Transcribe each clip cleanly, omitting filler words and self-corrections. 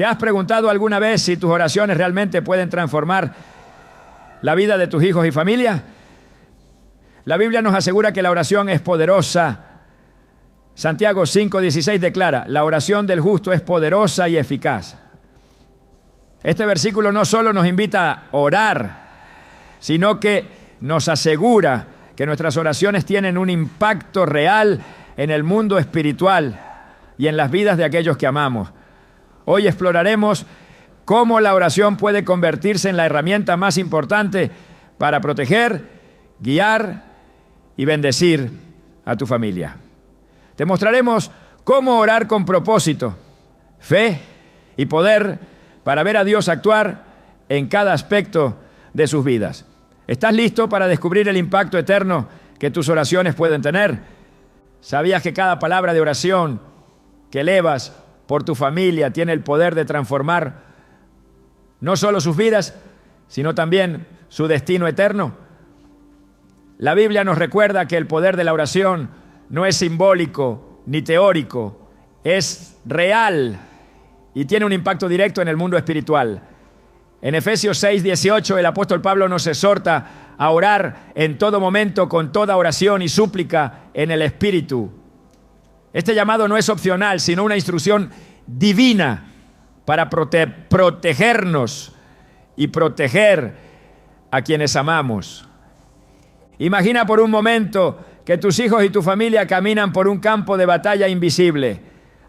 ¿Te has preguntado alguna vez si tus oraciones realmente pueden transformar la vida de tus hijos y familia? La Biblia nos asegura que la oración es poderosa. Santiago 5:16 declara: la oración del justo es poderosa y eficaz. Este versículo no solo nos invita a orar, sino que nos asegura que nuestras oraciones tienen un impacto real en el mundo espiritual y en las vidas de aquellos que amamos. Hoy exploraremos cómo la oración puede convertirse en la herramienta más importante para proteger, guiar y bendecir a tu familia. Te mostraremos cómo orar con propósito, fe y poder para ver a Dios actuar en cada aspecto de sus vidas. ¿Estás listo para descubrir el impacto eterno que tus oraciones pueden tener? ¿Sabías que cada palabra de oración que elevas por tu familia tiene el poder de transformar no solo sus vidas, sino también su destino eterno? La Biblia nos recuerda que el poder de la oración no es simbólico ni teórico, es real y tiene un impacto directo en el mundo espiritual. En Efesios 6:18 el apóstol Pablo nos exhorta a orar en todo momento con toda oración y súplica en el Espíritu. Este llamado no es opcional, sino una instrucción divina para protegernos y proteger a quienes amamos. Imagina por un momento que tus hijos y tu familia caminan por un campo de batalla invisible.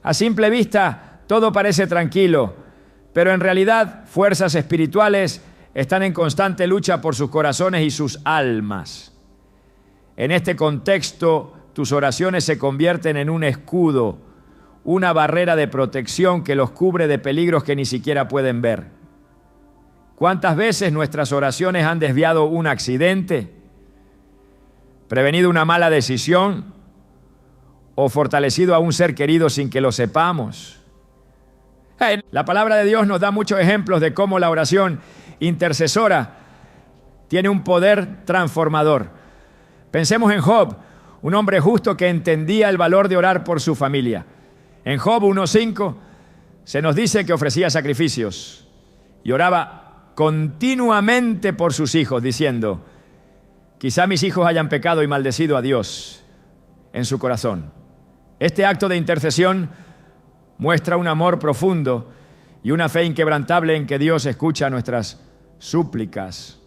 A simple vista, todo parece tranquilo, pero en realidad fuerzas espirituales están en constante lucha por sus corazones y sus almas. En este contexto, tus oraciones se convierten en un escudo, una barrera de protección que los cubre de peligros que ni siquiera pueden ver. ¿Cuántas veces nuestras oraciones han desviado un accidente, prevenido una mala decisión o fortalecido a un ser querido sin que lo sepamos? La palabra de Dios nos da muchos ejemplos de cómo la oración intercesora tiene un poder transformador. Pensemos en Job, un hombre justo que entendía el valor de orar por su familia. En Job 1:5 se nos dice que ofrecía sacrificios y oraba continuamente por sus hijos, diciendo: quizá mis hijos hayan pecado y maldecido a Dios en su corazón. Este acto de intercesión muestra un amor profundo y una fe inquebrantable en que Dios escucha nuestras súplicas.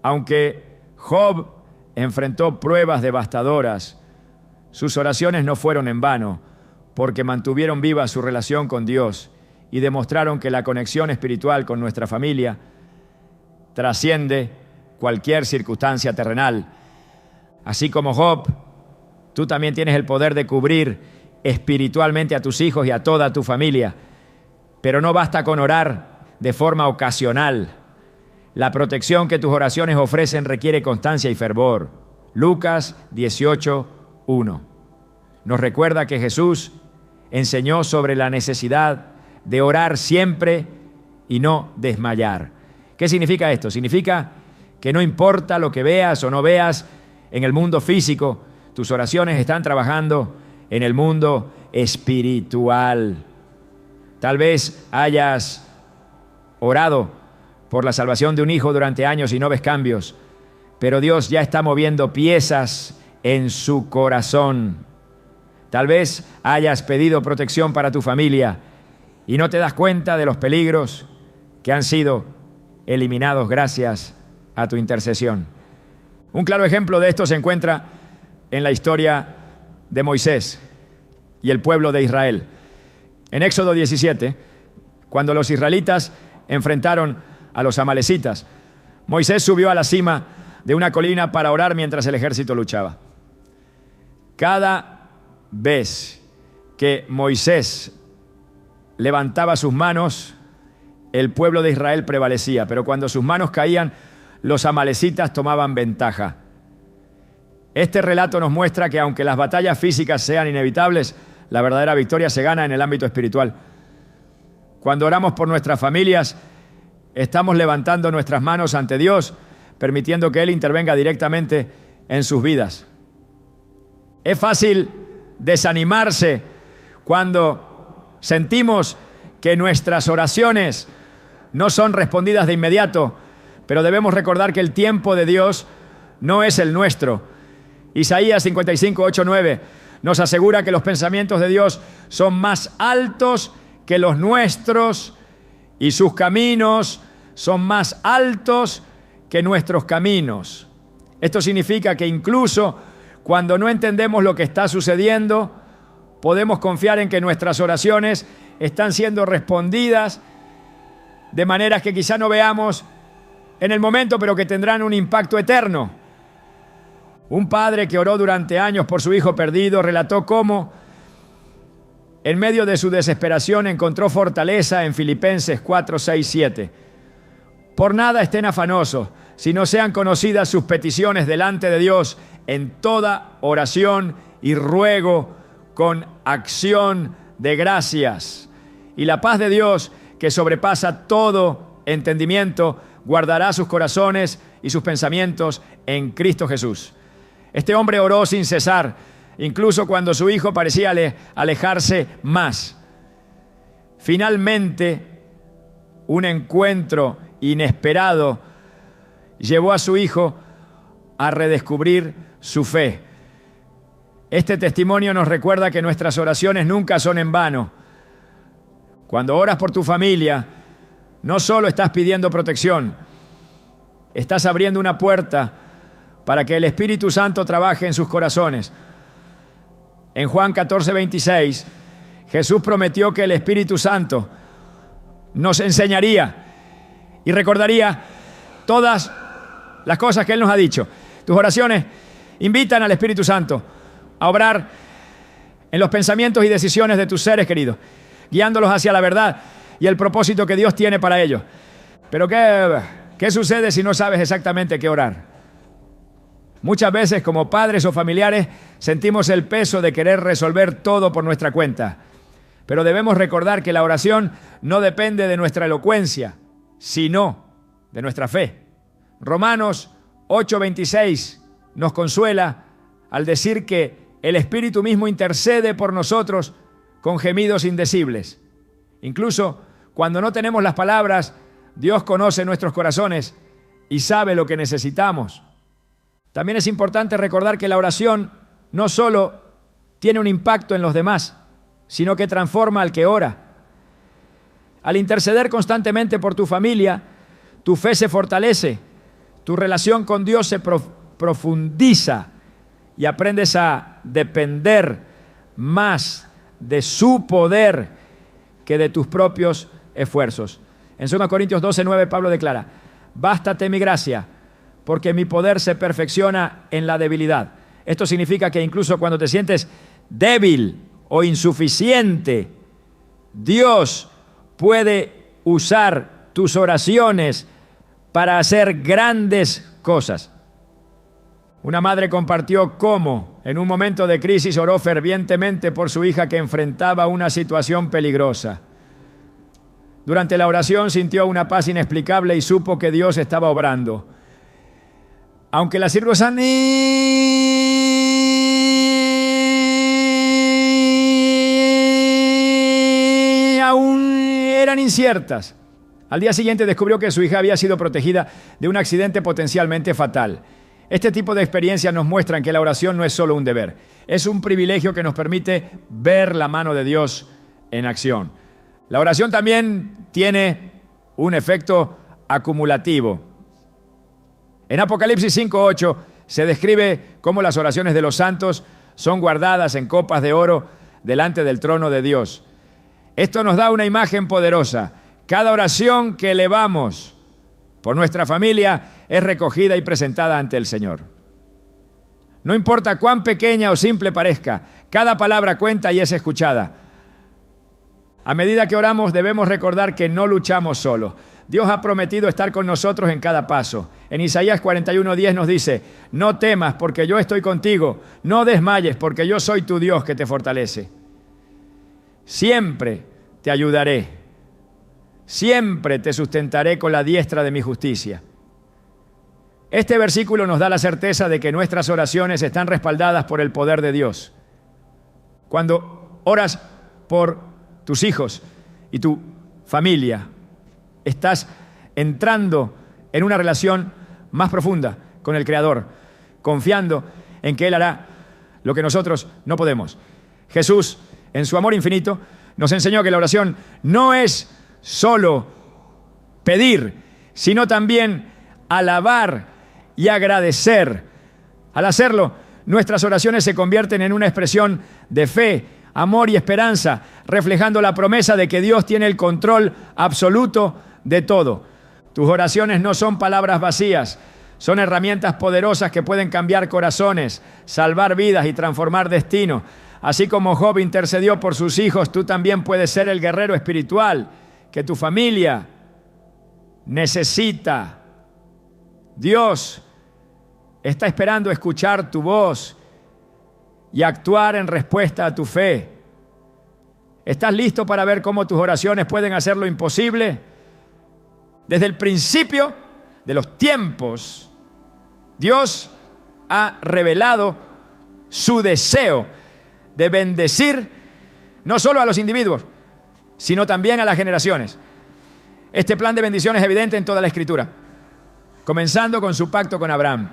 Aunque Job enfrentó pruebas devastadoras, sus oraciones no fueron en vano, porque mantuvieron viva su relación con Dios y demostraron que la conexión espiritual con nuestra familia trasciende cualquier circunstancia terrenal. Así como Job, tú también tienes el poder de cubrir espiritualmente a tus hijos y a toda tu familia. Pero no basta con orar de forma ocasional. La protección que tus oraciones ofrecen requiere constancia y fervor. Lucas 18:1 nos recuerda que Jesús enseñó sobre la necesidad de orar siempre y no desmayar. ¿Qué significa esto? Significa que no importa lo que veas o no veas en el mundo físico, tus oraciones están trabajando en el mundo espiritual. Tal vez hayas orado por la salvación de un hijo durante años y no ves cambios, pero Dios ya está moviendo piezas en su corazón. Tal vez hayas pedido protección para tu familia y no te das cuenta de los peligros que han sido eliminados gracias a tu intercesión. Un claro ejemplo de esto se encuentra en la historia de Moisés y el pueblo de Israel. En Éxodo 17, cuando los israelitas enfrentaron a los amalecitas, Moisés subió a la cima de una colina para orar mientras el ejército luchaba. Cada vez que Moisés levantaba sus manos, el pueblo de Israel prevalecía, pero cuando sus manos caían, los amalecitas tomaban ventaja. Este relato nos muestra que aunque las batallas físicas sean inevitables, la verdadera victoria se gana en el ámbito espiritual. Cuando oramos por nuestras familias, estamos levantando nuestras manos ante Dios, permitiendo que Él intervenga directamente en sus vidas. Es fácil desanimarse cuando sentimos que nuestras oraciones no son respondidas de inmediato, pero debemos recordar que el tiempo de Dios no es el nuestro. Isaías 55, 8, 9 nos asegura que los pensamientos de Dios son más altos que los nuestros y sus caminos son más altos que nuestros caminos. Esto significa que incluso cuando no entendemos lo que está sucediendo, podemos confiar en que nuestras oraciones están siendo respondidas de maneras que quizá no veamos en el momento, pero que tendrán un impacto eterno. Un padre que oró durante años por su hijo perdido relató cómo, en medio de su desesperación, encontró fortaleza en Filipenses 4, 6, 7. Por nada estén afanosos, sino sean conocidas sus peticiones delante de Dios en toda oración y ruego con acción de gracias. Y la paz de Dios, que sobrepasa todo entendimiento, guardará sus corazones y sus pensamientos en Cristo Jesús. Este hombre oró sin cesar, incluso cuando su hijo parecía alejarse más. Finalmente, un encuentro inesperado llevó a su hijo a redescubrir su fe. Este testimonio nos recuerda que nuestras oraciones nunca son en vano. Cuando oras por tu familia, no solo estás pidiendo protección, estás abriendo una puerta para que el Espíritu Santo trabaje en sus corazones. En Juan 14, 26, Jesús prometió que el Espíritu Santo nos enseñaría y recordaría todas las cosas que Él nos ha dicho. Tus oraciones invitan al Espíritu Santo a obrar en los pensamientos y decisiones de tus seres queridos, guiándolos hacia la verdad y el propósito que Dios tiene para ellos. Pero ¿qué sucede si no sabes exactamente qué orar? Muchas veces, como padres o familiares, sentimos el peso de querer resolver todo por nuestra cuenta. Pero debemos recordar que la oración no depende de nuestra elocuencia, sino de nuestra fe. Romanos 8:26 nos consuela al decir que el Espíritu mismo intercede por nosotros con gemidos indecibles. Incluso cuando no tenemos las palabras, Dios conoce nuestros corazones y sabe lo que necesitamos. También es importante recordar que la oración no solo tiene un impacto en los demás, sino que transforma al que ora. Al interceder constantemente por tu familia, tu fe se fortalece, tu relación con Dios se profundiza y aprendes a depender más de su poder que de tus propios esfuerzos. En 2 Corintios 12:9 Pablo declara: bástate mi gracia, porque mi poder se perfecciona en la debilidad. Esto significa que incluso cuando te sientes débil o insuficiente, Dios puede usar tus oraciones para hacer grandes cosas. Una madre compartió cómo, en un momento de crisis, oró fervientemente por su hija que enfrentaba una situación peligrosa. Durante la oración sintió una paz inexplicable y supo que Dios estaba obrando. Aunque las circunstancias aún eran inciertas, al día siguiente descubrió que su hija había sido protegida de un accidente potencialmente fatal. Este tipo de experiencias nos muestran que la oración no es solo un deber, es un privilegio que nos permite ver la mano de Dios en acción. La oración también tiene un efecto acumulativo. En Apocalipsis 5:8 se describe cómo las oraciones de los santos son guardadas en copas de oro delante del trono de Dios. Esto nos da una imagen poderosa. Cada oración que elevamos por nuestra familia es recogida y presentada ante el Señor. No importa cuán pequeña o simple parezca, cada palabra cuenta y es escuchada. A medida que oramos debemos recordar que no luchamos solos. Dios ha prometido estar con nosotros en cada paso. En Isaías 41:10 nos dice: no temas porque yo estoy contigo, no desmayes porque yo soy tu Dios que te fortalece. Siempre te ayudaré, siempre te sustentaré con la diestra de mi justicia. Este versículo nos da la certeza de que nuestras oraciones están respaldadas por el poder de Dios. Cuando oras por tus hijos y tu familia. Estás entrando en una relación más profunda con el Creador, confiando en que Él hará lo que nosotros no podemos. Jesús, en su amor infinito, nos enseñó que la oración no es solo pedir, sino también alabar y agradecer. Al hacerlo, nuestras oraciones se convierten en una expresión de fe, amor y esperanza, reflejando la promesa de que Dios tiene el control absoluto de todo. Tus oraciones no son palabras vacías, son herramientas poderosas que pueden cambiar corazones, salvar vidas y transformar destinos. Así como Job intercedió por sus hijos, tú también puedes ser el guerrero espiritual que tu familia necesita. Dios está esperando escuchar tu voz y actuar en respuesta a tu fe. ¿Estás listo para ver cómo tus oraciones pueden hacer lo imposible? Desde el principio de los tiempos, Dios ha revelado su deseo de bendecir no solo a los individuos, sino también a las generaciones. Este plan de bendición es evidente en toda la Escritura, comenzando con su pacto con Abraham.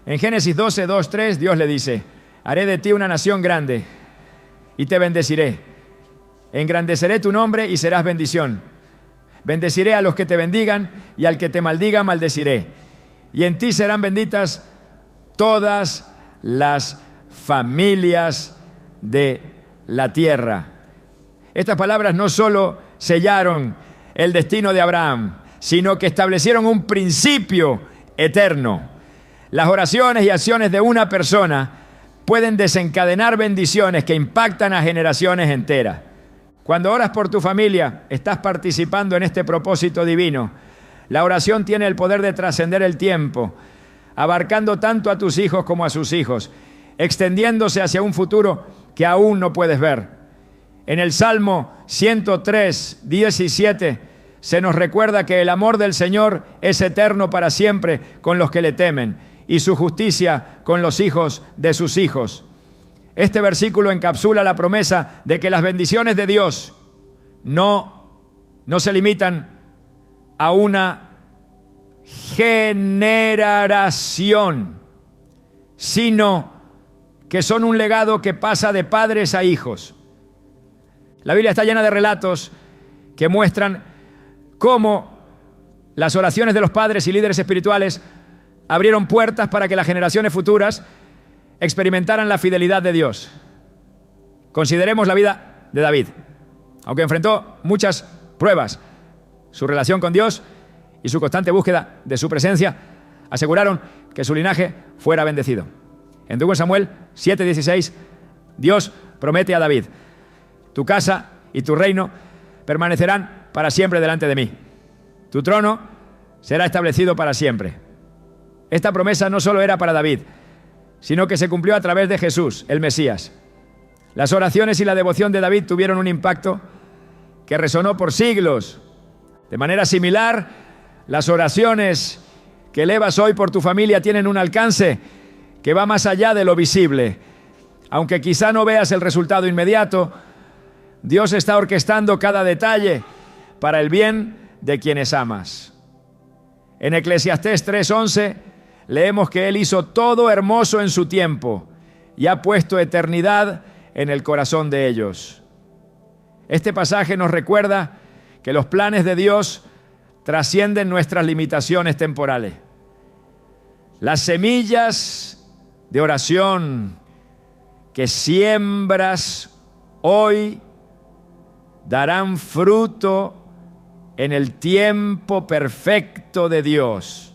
En Génesis 12, 2, 3, Dios le dice: haré de ti una nación grande y te bendeciré. Engrandeceré tu nombre y serás bendición. Bendeciré a los que te bendigan y al que te maldiga maldeciré. Y en ti serán benditas todas las familias de la tierra. Estas palabras no solo sellaron el destino de Abraham, sino que establecieron un principio eterno. Las oraciones y acciones de una persona pueden desencadenar bendiciones que impactan a generaciones enteras. Cuando oras por tu familia, estás participando en este propósito divino. La oración tiene el poder de trascender el tiempo, abarcando tanto a tus hijos como a sus hijos, extendiéndose hacia un futuro que aún no puedes ver. En el Salmo 103, 17, se nos recuerda que el amor del Señor es eterno para siempre con los que le temen, y su justicia con los hijos de sus hijos. Este versículo encapsula la promesa de que las bendiciones de Dios no se limitan a una generación, sino que son un legado que pasa de padres a hijos. La Biblia está llena de relatos que muestran cómo las oraciones de los padres y líderes espirituales abrieron puertas para que las generaciones futuras experimentaran la fidelidad de Dios. Consideremos la vida de David. Aunque enfrentó muchas pruebas, su relación con Dios y su constante búsqueda de su presencia aseguraron que su linaje fuera bendecido. En 2 Samuel 7:16, Dios promete a David: tu casa y tu reino permanecerán para siempre delante de mí. Tu trono será establecido para siempre. Esta promesa no solo era para David, sino que se cumplió a través de Jesús, el Mesías. Las oraciones y la devoción de David tuvieron un impacto que resonó por siglos. De manera similar, las oraciones que elevas hoy por tu familia tienen un alcance que va más allá de lo visible. Aunque quizá no veas el resultado inmediato, Dios está orquestando cada detalle para el bien de quienes amas. En Eclesiastés 3:11 leemos que Él hizo todo hermoso en su tiempo y ha puesto eternidad en el corazón de ellos. Este pasaje nos recuerda que los planes de Dios trascienden nuestras limitaciones temporales. Las semillas de oración que siembras hoy darán fruto en el tiempo perfecto de Dios.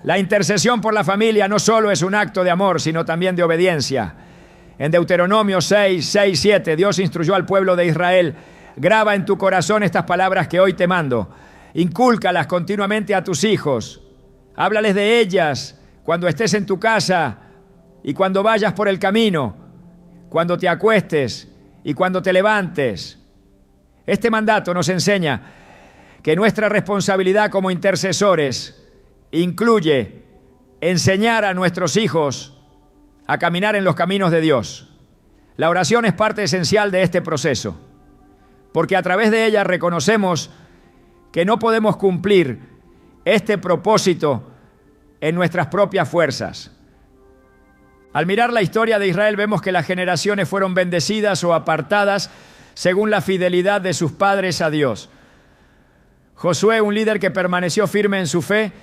La intercesión por la familia no solo es un acto de amor, sino también de obediencia. En Deuteronomio 6:7, Dios instruyó al pueblo de Israel: graba en tu corazón estas palabras que hoy te mando. Incúlcalas continuamente a tus hijos. Háblales de ellas cuando estés en tu casa y cuando vayas por el camino, cuando te acuestes y cuando te levantes. Este mandato nos enseña que nuestra responsabilidad como intercesores incluye enseñar a nuestros hijos a caminar en los caminos de Dios. La oración es parte esencial de este proceso. porque a través de ella reconocemos que no podemos cumplir este propósito en nuestras propias fuerzas. Al mirar la historia de Israel vemos que las generaciones fueron bendecidas o apartadas según la fidelidad de sus padres a Dios. Josué, un líder que permaneció firme en su fe,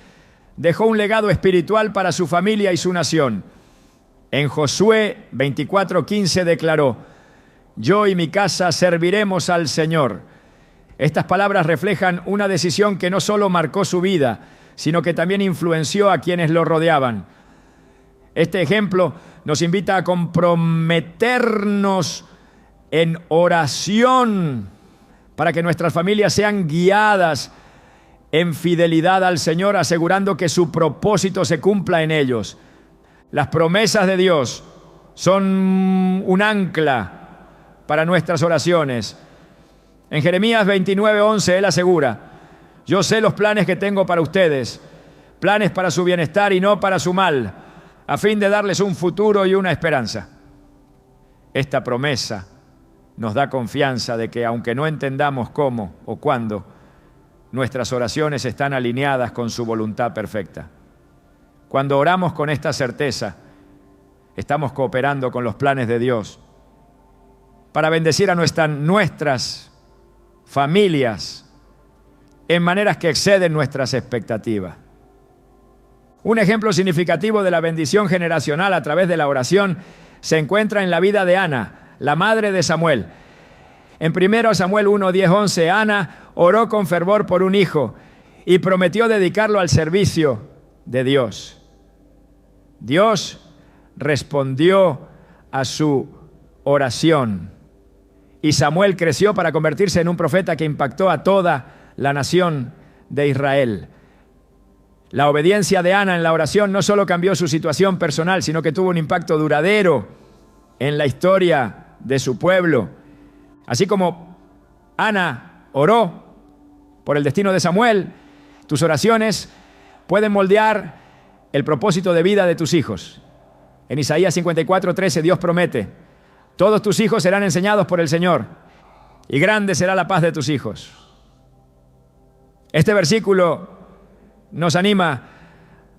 dejó un legado espiritual para su familia y su nación. En Josué 24:15 declaró: yo y mi casa serviremos al Señor. Estas palabras reflejan una decisión que no solo marcó su vida, sino que también influenció a quienes lo rodeaban. Este ejemplo nos invita a comprometernos en oración para que nuestras familias sean guiadas en fidelidad al Señor, asegurando que su propósito se cumpla en ellos. Las promesas de Dios son un ancla para nuestras oraciones. En Jeremías 29:11 Él asegura: yo sé los planes que tengo para ustedes, planes para su bienestar y no para su mal, a fin de darles un futuro y una esperanza. Esta promesa nos da confianza de que, aunque no entendamos cómo o cuándo, nuestras oraciones están alineadas con su voluntad perfecta. Cuando oramos con esta certeza, estamos cooperando con los planes de Dios para bendecir a nuestras familias en maneras que exceden nuestras expectativas. Un ejemplo significativo de la bendición generacional a través de la oración se encuentra en la vida de Ana, la madre de Samuel. En 1 Samuel 1:10-11, Ana oró con fervor por un hijo y prometió dedicarlo al servicio de Dios. Dios respondió a su oración y Samuel creció para convertirse en un profeta que impactó a toda la nación de Israel. La obediencia de Ana en la oración no solo cambió su situación personal, sino que tuvo un impacto duradero en la historia de su pueblo. Así como Ana oró por el destino de Samuel, tus oraciones pueden moldear el propósito de vida de tus hijos. En Isaías 54:13 Dios promete: todos tus hijos serán enseñados por el Señor, y grande será la paz de tus hijos. Este versículo nos anima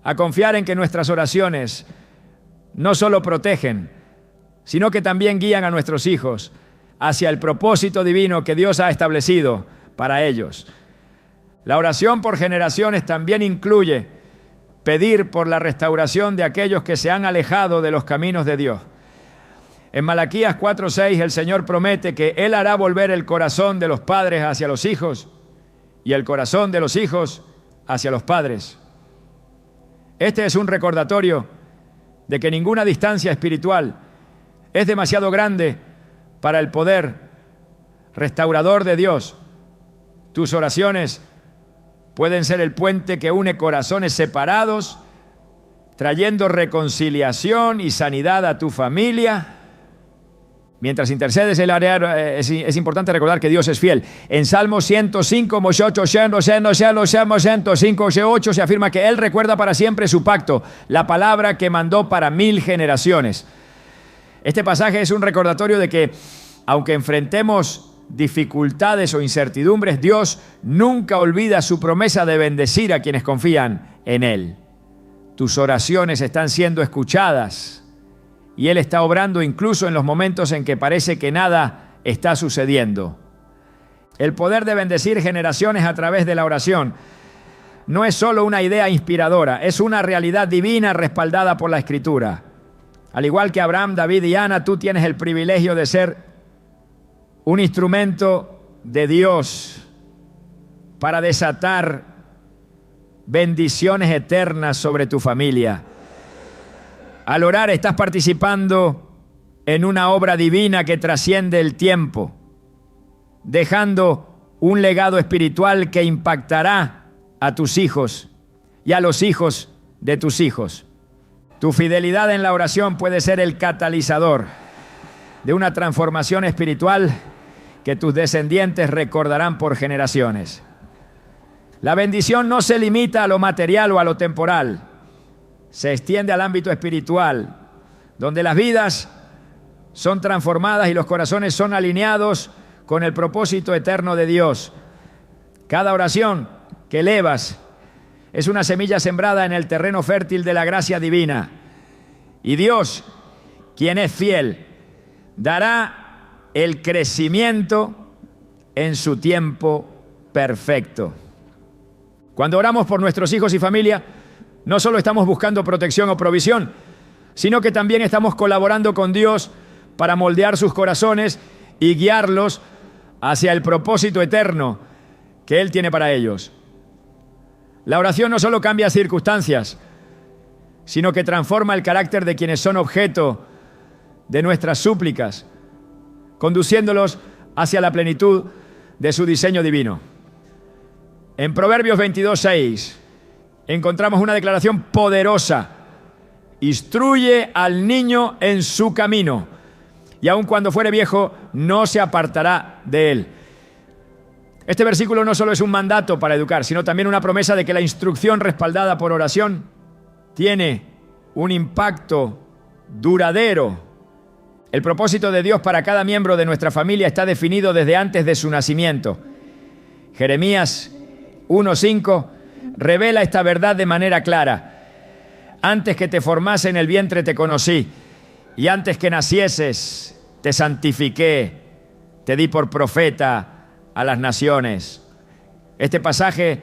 a confiar en que nuestras oraciones no solo protegen, sino que también guían a nuestros hijos hacia el propósito divino que Dios ha establecido para ellos. La oración por generaciones también incluye pedir por la restauración de aquellos que se han alejado de los caminos de Dios. En Malaquías 4:6 el Señor promete que Él hará volver el corazón de los padres hacia los hijos y el corazón de los hijos hacia los padres. Este es un recordatorio de que ninguna distancia espiritual es demasiado grande para el poder restaurador de Dios. Tus oraciones pueden ser el puente que une corazones separados, trayendo reconciliación y sanidad a tu familia. Mientras intercedes el área, es importante recordar que Dios es fiel. En Salmo 105, 105, se afirma que Él recuerda para siempre su pacto, la palabra que mandó para 1000 generaciones. Este pasaje es un recordatorio de que, aunque enfrentemos dificultades o incertidumbres, Dios nunca olvida su promesa de bendecir a quienes confían en Él. Tus oraciones están siendo escuchadas y Él está obrando incluso en los momentos en que parece que nada está sucediendo. El poder de bendecir generaciones a través de la oración no es solo una idea inspiradora, es una realidad divina respaldada por la Escritura. Al igual que Abraham, David y Ana, tú tienes el privilegio de ser un instrumento de Dios para desatar bendiciones eternas sobre tu familia. Al orar estás participando en una obra divina que trasciende el tiempo, dejando un legado espiritual que impactará a tus hijos y a los hijos de tus hijos. Tu fidelidad en la oración puede ser el catalizador de una transformación espiritual que tus descendientes recordarán por generaciones. La bendición no se limita a lo material o a lo temporal. Se extiende al ámbito espiritual, donde las vidas son transformadas y los corazones son alineados con el propósito eterno de Dios. Cada oración que elevas es una semilla sembrada en el terreno fértil de la gracia divina. Y Dios, quien es fiel, dará el crecimiento en su tiempo perfecto. Cuando oramos por nuestros hijos y familia, no solo estamos buscando protección o provisión, sino que también estamos colaborando con Dios para moldear sus corazones y guiarlos hacia el propósito eterno que Él tiene para ellos. La oración no solo cambia circunstancias, sino que transforma el carácter de quienes son objeto de nuestras súplicas, conduciéndolos hacia la plenitud de su diseño divino. En Proverbios 22:6 encontramos una declaración poderosa: instruye al niño en su camino, y aun cuando fuere viejo, no se apartará de él. Este versículo no solo es un mandato para educar, sino también una promesa de que la instrucción respaldada por oración tiene un impacto duradero. El propósito de Dios para cada miembro de nuestra familia está definido desde antes de su nacimiento. Jeremías 1:5 revela esta verdad de manera clara. Antes que te formase en el vientre te conocí, y antes que nacieses te santifiqué, te di por profeta a las naciones. Este pasaje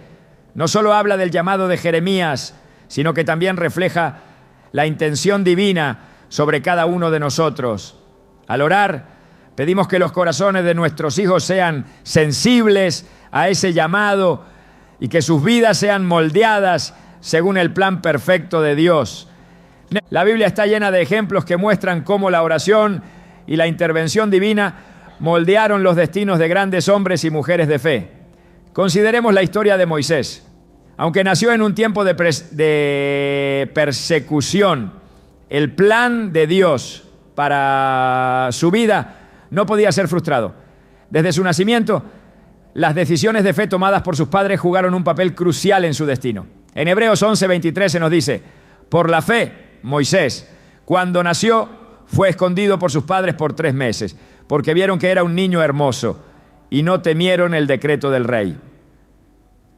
no solo habla del llamado de Jeremías, sino que también refleja la intención divina sobre cada uno de nosotros. Al orar, pedimos que los corazones de nuestros hijos sean sensibles a ese llamado y que sus vidas sean moldeadas según el plan perfecto de Dios. La Biblia está llena de ejemplos que muestran cómo la oración y la intervención divina moldearon los destinos de grandes hombres y mujeres de fe. Consideremos la historia de Moisés. Aunque nació en un tiempo de persecución, el plan de Dios para su vida no podía ser frustrado. Desde su nacimiento, las decisiones de fe tomadas por sus padres jugaron un papel crucial en su destino. En Hebreos 11:23 se nos dice: por la fe, Moisés, cuando nació, fue escondido por sus padres por 3 meses, porque vieron que era un niño hermoso y no temieron el decreto del rey.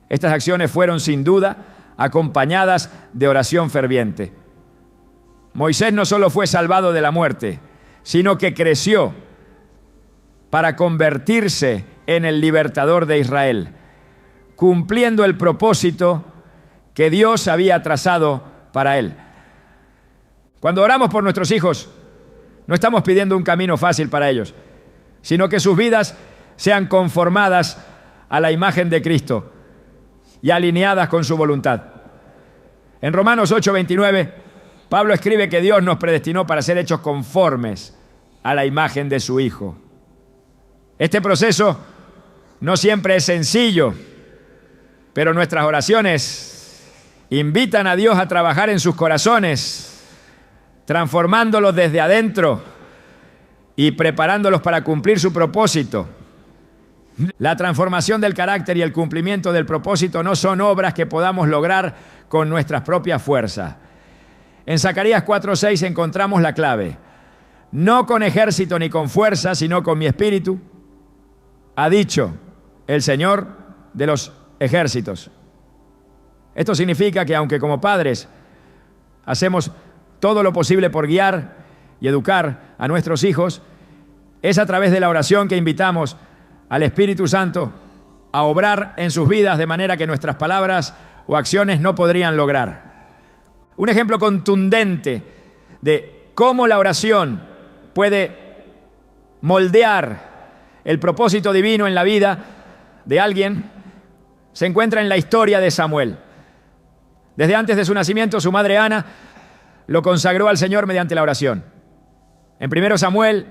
Estas acciones fueron sin duda acompañadas de oración ferviente. Moisés no solo fue salvado de la muerte, sino que creció para convertirse en el libertador de Israel, cumpliendo el propósito que Dios había trazado para él. Cuando oramos por nuestros hijos, no estamos pidiendo un camino fácil para ellos, sino que sus vidas sean conformadas a la imagen de Cristo y alineadas con su voluntad. En Romanos 8:29, Pablo escribe que Dios nos predestinó para ser hechos conformes a la imagen de su Hijo. Este proceso no siempre es sencillo, pero nuestras oraciones invitan a Dios a trabajar en sus corazones, transformándolos desde adentro y preparándolos para cumplir su propósito. La transformación del carácter y el cumplimiento del propósito no son obras que podamos lograr con nuestras propias fuerzas. En Zacarías 4:6 encontramos la clave: no con ejército ni con fuerza, sino con mi espíritu, ha dicho el Señor de los ejércitos. Esto significa que aunque como padres hacemos todo lo posible por guiar y educar a nuestros hijos, es a través de la oración que invitamos al Espíritu Santo a obrar en sus vidas de manera que nuestras palabras o acciones no podrían lograr. Un ejemplo contundente de cómo la oración puede moldear el propósito divino en la vida de alguien se encuentra en la historia de Samuel. Desde antes de su nacimiento, su madre Ana lo consagró al Señor mediante la oración. En 1 Samuel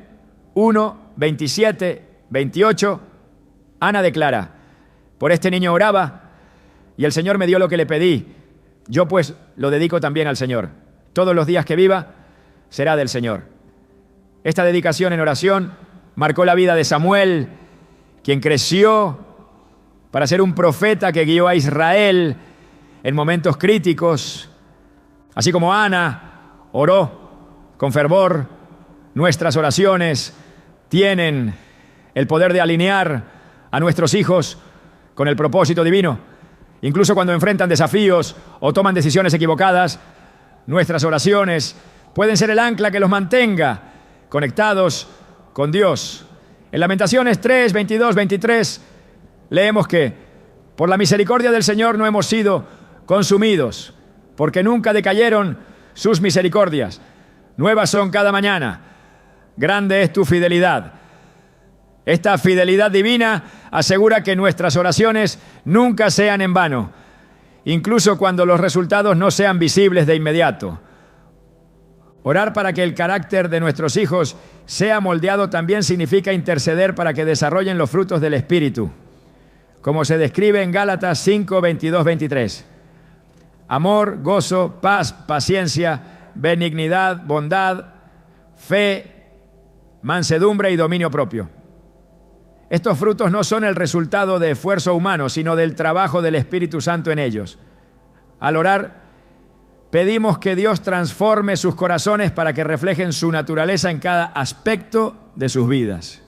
1:27-28, Ana declara: por este niño oraba y el Señor me dio lo que le pedí. Yo pues lo dedico también al Señor. Todos los días que viva será del Señor. Esta dedicación en oración marcó la vida de Samuel, quien creció para ser un profeta que guió a Israel en momentos críticos. Así como Ana oró con fervor, nuestras oraciones tienen el poder de alinear a nuestros hijos con el propósito divino. Incluso cuando enfrentan desafíos o toman decisiones equivocadas, nuestras oraciones pueden ser el ancla que los mantenga conectados con Dios. En Lamentaciones 3, 22, 23, leemos que por la misericordia del Señor no hemos sido consumidos, porque nunca decayeron sus misericordias. Nuevas son cada mañana. Grande es tu fidelidad. Esta fidelidad divina asegura que nuestras oraciones nunca sean en vano, incluso cuando los resultados no sean visibles de inmediato. Orar para que el carácter de nuestros hijos sea moldeado también significa interceder para que desarrollen los frutos del Espíritu, como se describe en Gálatas 5, 22, 23. Amor, gozo, paz, paciencia, benignidad, bondad, fe, mansedumbre y dominio propio. Estos frutos no son el resultado de esfuerzo humano, sino del trabajo del Espíritu Santo en ellos. Al orar, pedimos que Dios transforme sus corazones para que reflejen su naturaleza en cada aspecto de sus vidas.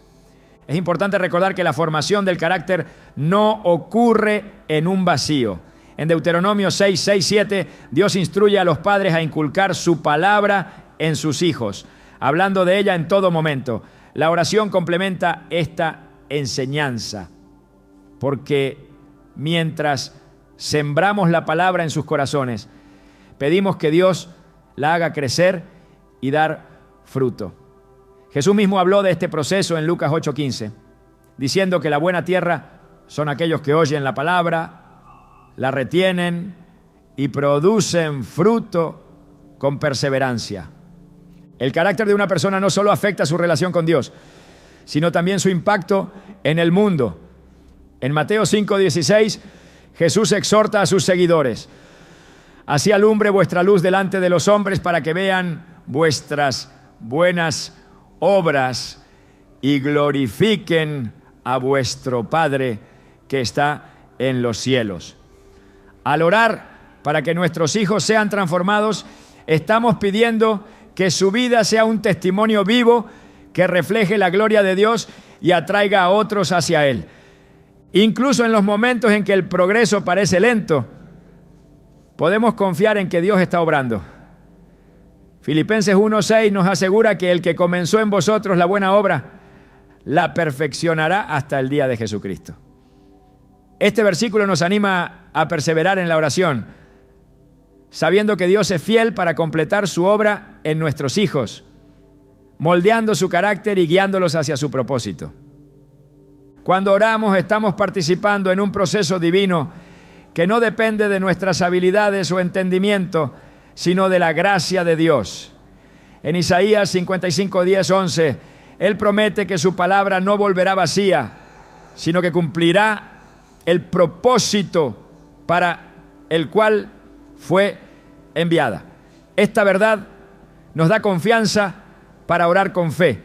Es importante recordar que la formación del carácter no ocurre en un vacío. En Deuteronomio 6, 6, 7, Dios instruye a los padres a inculcar su palabra en sus hijos, hablando de ella en todo momento. La oración complementa esta enseñanza, porque mientras sembramos la palabra en sus corazones, pedimos que Dios la haga crecer y dar fruto. Jesús mismo habló de este proceso en Lucas 8:15, diciendo que la buena tierra son aquellos que oyen la palabra, la retienen y producen fruto con perseverancia. El carácter de una persona no solo afecta su relación con Dios, sino también su impacto en el mundo. En Mateo 5:16, Jesús exhorta a sus seguidores: así alumbre vuestra luz delante de los hombres para que vean vuestras buenas obras y glorifiquen a vuestro Padre que está en los cielos. Al orar para que nuestros hijos sean transformados, estamos pidiendo que su vida sea un testimonio vivo que refleje la gloria de Dios y atraiga a otros hacia Él. Incluso en los momentos en que el progreso parece lento, podemos confiar en que Dios está obrando. Filipenses 1:6 nos asegura que el que comenzó en vosotros la buena obra, la perfeccionará hasta el día de Jesucristo. Este versículo nos anima a perseverar en la oración, sabiendo que Dios es fiel para completar su obra en nuestros hijos, moldeando su carácter y guiándolos hacia su propósito. Cuando oramos, estamos participando en un proceso divino que no depende de nuestras habilidades o entendimiento, sino de la gracia de Dios. En Isaías 55, 10, 11, Él promete que su palabra no volverá vacía, sino que cumplirá el propósito para el cual fue enviada. Esta verdad nos da confianza para orar con fe,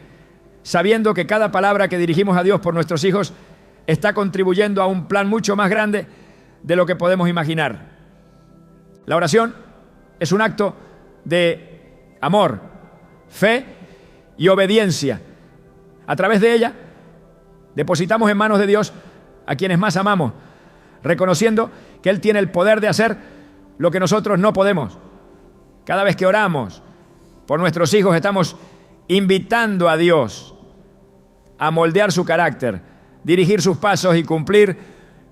sabiendo que cada palabra que dirigimos a Dios por nuestros hijos está contribuyendo a un plan mucho más grande de lo que podemos imaginar. La oración es un acto de amor, fe y obediencia. A través de ella, depositamos en manos de Dios a quienes más amamos, reconociendo que Él tiene el poder de hacer lo que nosotros no podemos. Cada vez que oramos por nuestros hijos, estamos invitando a Dios a moldear su carácter, dirigir sus pasos y cumplir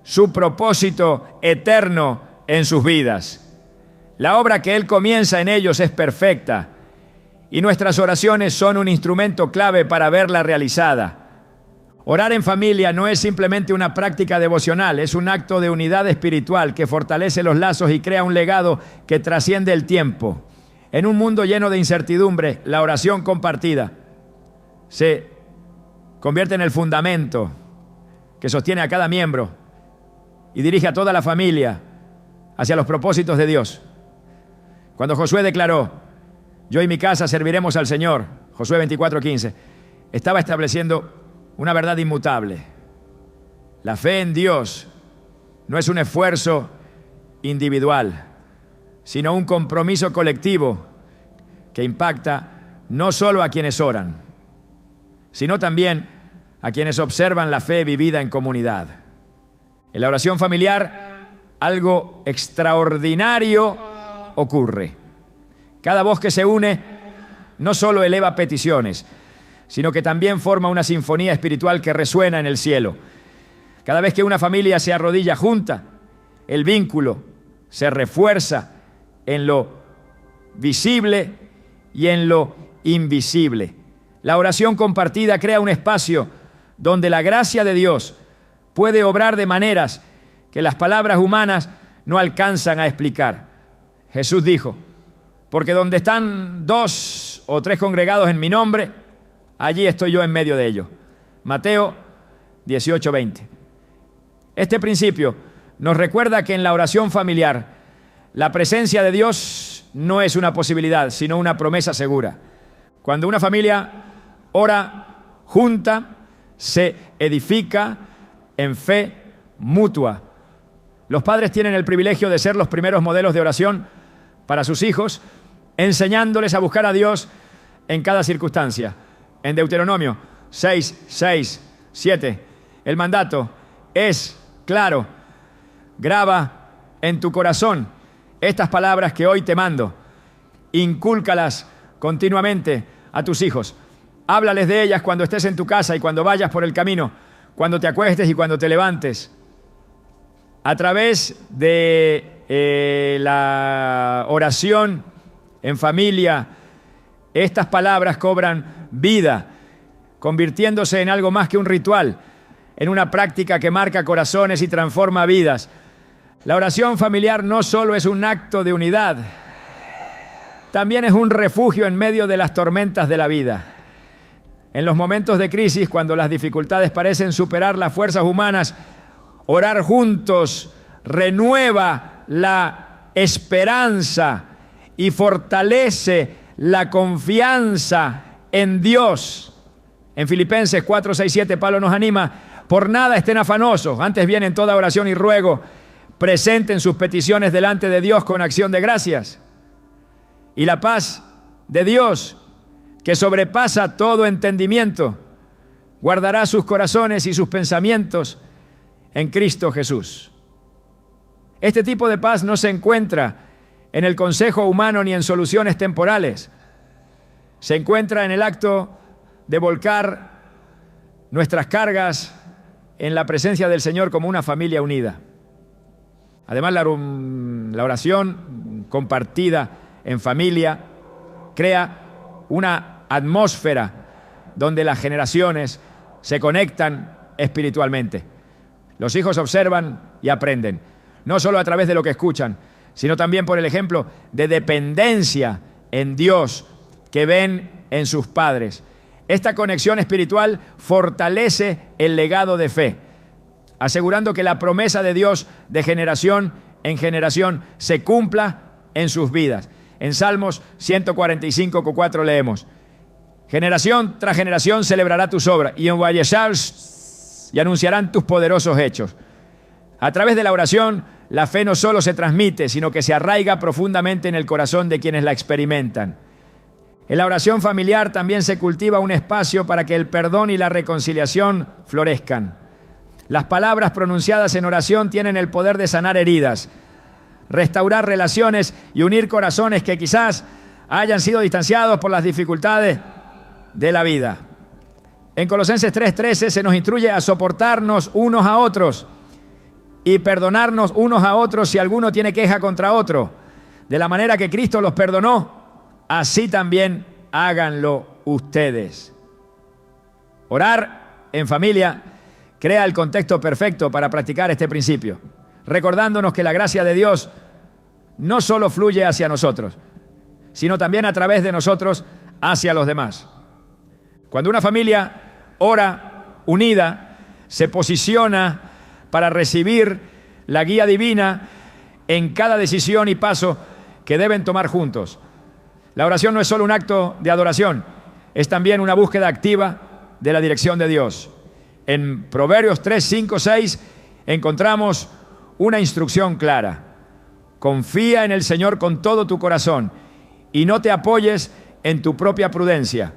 su propósito eterno en sus vidas. La obra que Él comienza en ellos es perfecta y nuestras oraciones son un instrumento clave para verla realizada. Orar en familia no es simplemente una práctica devocional, es un acto de unidad espiritual que fortalece los lazos y crea un legado que trasciende el tiempo. En un mundo lleno de incertidumbre, la oración compartida se convierte en el fundamento que sostiene a cada miembro y dirige a toda la familia hacia los propósitos de Dios. Cuando Josué declaró: yo y mi casa serviremos al Señor, Josué 24:15, estaba estableciendo una verdad inmutable. La fe en Dios no es un esfuerzo individual, sino un compromiso colectivo que impacta no solo a quienes oran, sino también a quienes observan la fe vivida en comunidad. En la oración familiar, algo extraordinario ocurre. Cada voz que se une no solo eleva peticiones, sino que también forma una sinfonía espiritual que resuena en el cielo. Cada vez que una familia se arrodilla junta, el vínculo se refuerza en lo visible y en lo invisible. La oración compartida crea un espacio donde la gracia de Dios puede obrar de maneras que las palabras humanas no alcanzan a explicar. Jesús dijo: porque donde están 2 o 3 congregados en mi nombre, allí estoy yo en medio de ellos. Mateo 18:20. Este principio nos recuerda que en la oración familiar, la presencia de Dios no es una posibilidad, sino una promesa segura. Cuando una familia ora junta, se edifica en fe mutua. Los padres tienen el privilegio de ser los primeros modelos de oración para sus hijos, enseñándoles a buscar a Dios en cada circunstancia. En Deuteronomio 6, 6, 7, el mandato es claro: graba en tu corazón estas palabras que hoy te mando, incúlcalas continuamente a tus hijos, háblales de ellas cuando estés en tu casa y cuando vayas por el camino, cuando te acuestes y cuando te levantes. A través de la oración en familia, estas palabras cobran vida, convirtiéndose en algo más que un ritual, en una práctica que marca corazones y transforma vidas. La oración familiar no solo es un acto de unidad, también es un refugio en medio de las tormentas de la vida. En los momentos de crisis, cuando las dificultades parecen superar las fuerzas humanas, orar juntos renueva la esperanza y fortalece la confianza en Dios. En Filipenses 4, 6, 7, Pablo nos anima: por nada estén afanosos, antes bien en toda oración y ruego, presenten sus peticiones delante de Dios con acción de gracias. Y la paz de Dios, que sobrepasa todo entendimiento, guardará sus corazones y sus pensamientos en Cristo Jesús. Este tipo de paz no se encuentra en el consejo humano ni en soluciones temporales. Se encuentra en el acto de volcar nuestras cargas en la presencia del Señor como una familia unida. Además, la oración compartida en familia crea una atmósfera donde las generaciones se conectan espiritualmente. Los hijos observan y aprenden, no solo a través de lo que escuchan, sino también por el ejemplo de dependencia en Dios que ven en sus padres. Esta conexión espiritual fortalece el legado de fe, asegurando que la promesa de Dios de generación en generación se cumpla en sus vidas. En Salmos 145:4 leemos: generación tras generación celebrará tus obras y anunciarán tus poderosos hechos. A través de la oración, la fe no solo se transmite, sino que se arraiga profundamente en el corazón de quienes la experimentan. En la oración familiar también se cultiva un espacio para que el perdón y la reconciliación florezcan. Las palabras pronunciadas en oración tienen el poder de sanar heridas, restaurar relaciones y unir corazones que quizás hayan sido distanciados por las dificultades de la vida. En Colosenses 3:13 se nos instruye a soportarnos unos a otros y perdonarnos unos a otros si alguno tiene queja contra otro. De la manera que Cristo los perdonó, así también háganlo ustedes. Orar en familia crea el contexto perfecto para practicar este principio, recordándonos que la gracia de Dios no solo fluye hacia nosotros, sino también a través de nosotros hacia los demás. Cuando una familia ora unida, se posiciona para recibir la guía divina en cada decisión y paso que deben tomar juntos. La oración no es solo un acto de adoración, es también una búsqueda activa de la dirección de Dios. En Proverbios 3, 5, 6 encontramos una instrucción clara: confía en el Señor con todo tu corazón y no te apoyes en tu propia prudencia.